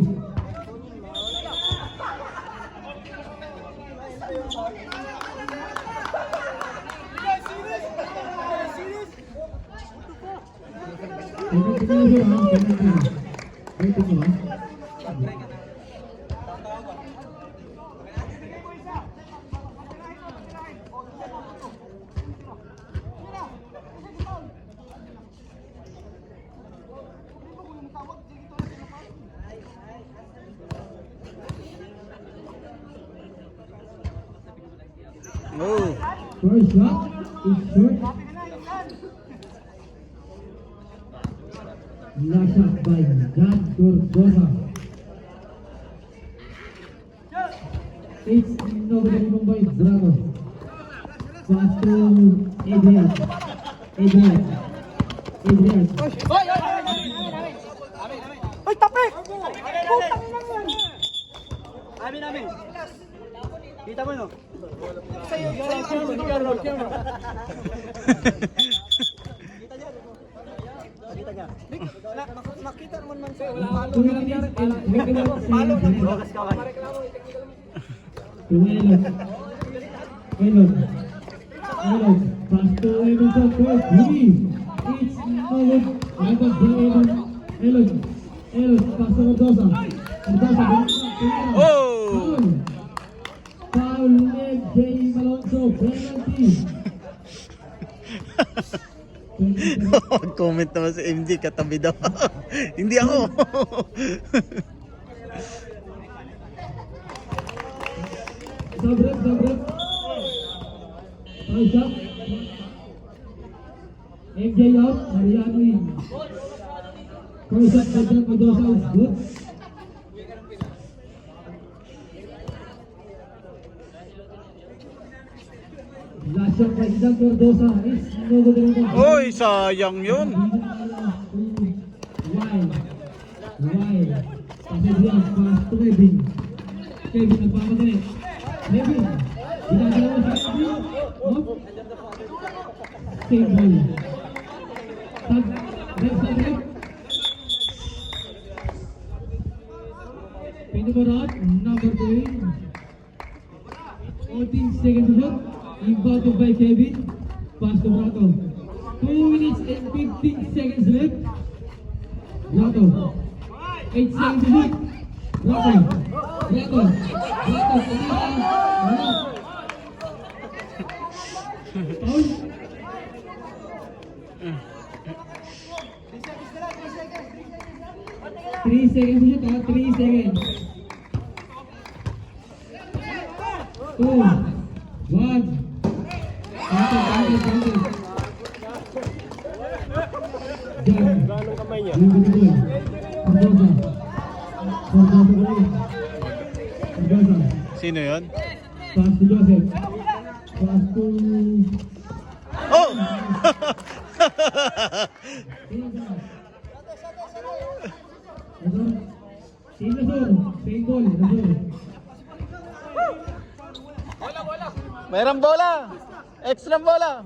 Oh. First shot is short. Last shot by John Gordosa. It's nobody Mumbai Bravo. Pass to Adrian. Adrian. Uy, tapik! Putang ina mo yan! Amin. Kita mo no? Sa'yo, Kita niya. Nakita naman man sa'yo. Palo na nangyari. Palo na bukas ka. Elon. Pass to Evan first. Rudy. It's Elon. Elon. Pass to Gordosa. Oh! Foul leg, Jay Malonzo. Penalty. Comment naman si MJ, katabi daw. Hindi ako. Sabrek. Foul shot. MJ out. Mariano in. First shot by John Gordosa is good. Last shot by John Gordosa is no good anymore. Oy, sayang yun. Wild. Kasi dia pass to Kevin. Kevin nagpapadali. Kevin. Ginagalaw sa Kevin. Up. Save ball. Tag. Left. Pindubarat. Number 2. 14 seconds left. Inbounded by Kevin. Pass to Brato. 2 minutes and 15 seconds left. Brato. 8 seconds left. Brato. Foul. 3 seconds left. 3 seconds. 2, 1. Sino yun? Pass to Joseph. Pass to... Oh! Team Nasur. Same ball. Nasur. Mayroong bola! Extra bola!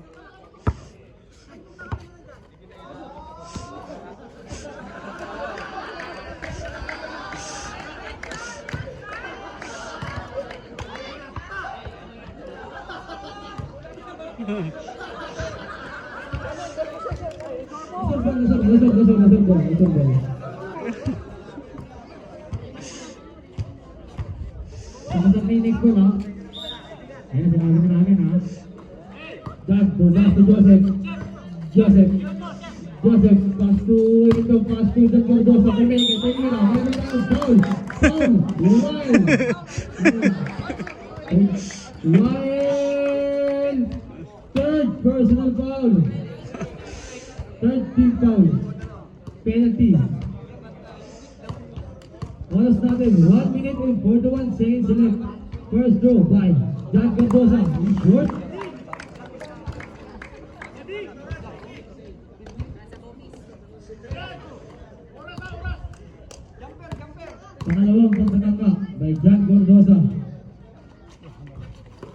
Nasur ball. Sama-sama ini next ball ha. Ayan, sinabi na namin ha. Pass to Joseph. Pass to John Gordosa. Pemeke na. Foul. Wild. Third personal foul. Third team foul. Penalty. Oras natin, 1 minute and 41 seconds left. First throw by John Gordosa. In short. Pangalawang pagkatangka by John Gordosa.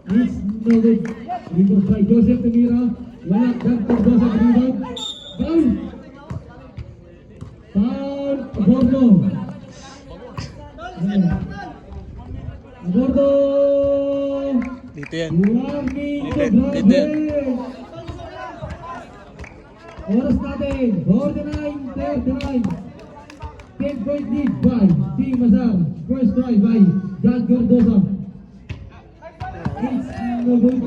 It's no good. Rebound by Joseph Tamira. Wala John Gordosa rebound. Foul. Gordo. Gordo. Dito yan. Warning to Dito yan. Brazil. Oras natin, 49-39. 10-point lead by Team Mazar. First try by John Gordosa. It's no good.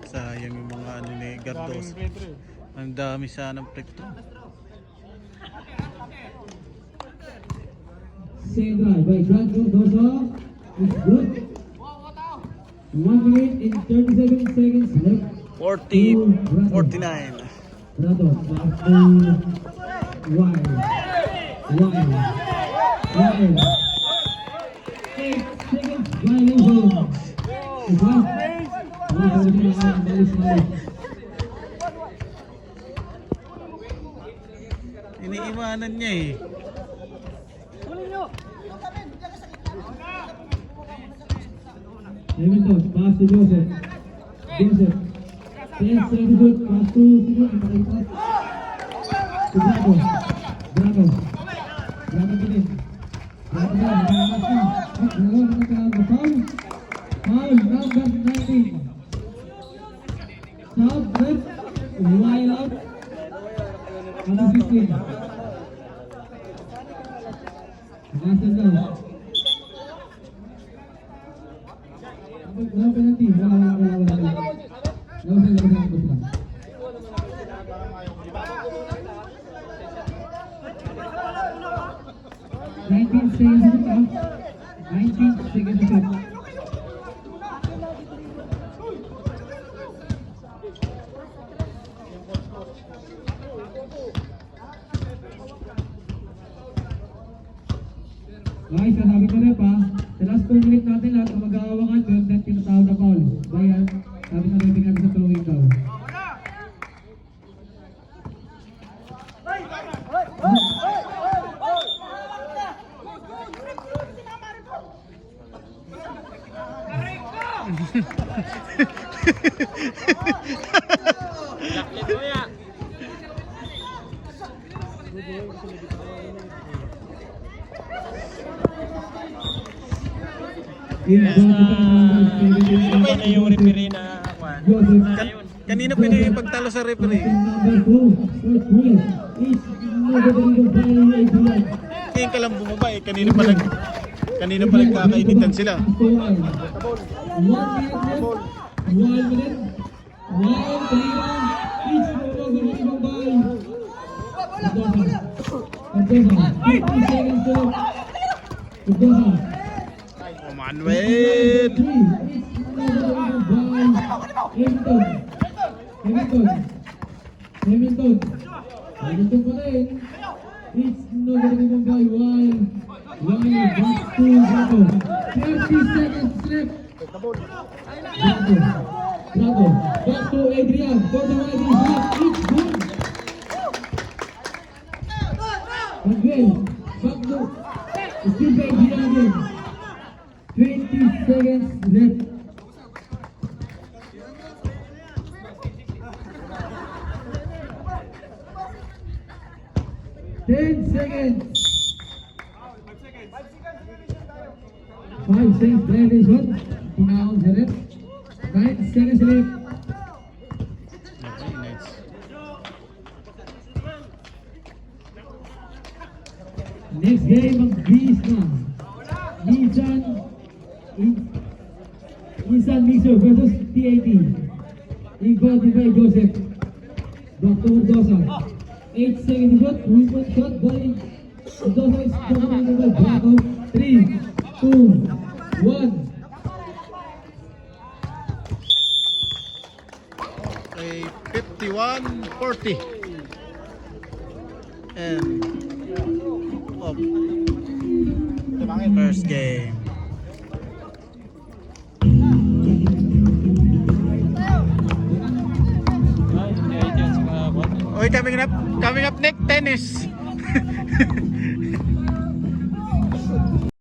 Sayang yung mga ano ni Gardos. Ang dami sanang free throw. Second try by John Gordosa. It's good. 1 minute and 37 seconds left. 40-49. Brado, last wide. 8 seconds violation. Diba? Malis. Iniiwanan niya eh. Hamilton, pass to Joseph. 10 seconds good, pass to Sigo, and pass to Bravo. Bravo din. Bravo, foul number 19. South left, wide out. On the 15. Pass it down. Wala penalty. Wala. Nineteen seconds. Guys, sabi ko rin pa, sa last 2 minutes natin lahat ang mag-aawakan doon at tinatawag na foul. Bayan, sabi sa rin natin sa throwing daw. Sino ba na yung referee na kwan? Kanina pinipagtalo sa referee. Ngayon ka lang bumaba eh. Kanina pa nagkakainitan sila. 1 minute. 15 seconds left. Manuel! Hamilton pa rin. It's not gonna be done by one. Back to Bravo. 30 seconds left. Bravo. Back to Adrian. Go to Adrian. It's good. Again. Back to. Still by Adrian again. 20 seconds left. Seconds. 5 seconds violation. Tinawag sa ref. 9 seconds left. Next game mag-bis na. Nissan Mixer versus TAT. Involved by Joseph. Dr. Mendoza. 8 seconds shot, 1 shot, ball. Mendoza is dominated by Bravo. 3, 2, 1. Okay, 51-40. And of first game. Ay, hindi yan sa mga kwan. Okay, coming up next, tennis.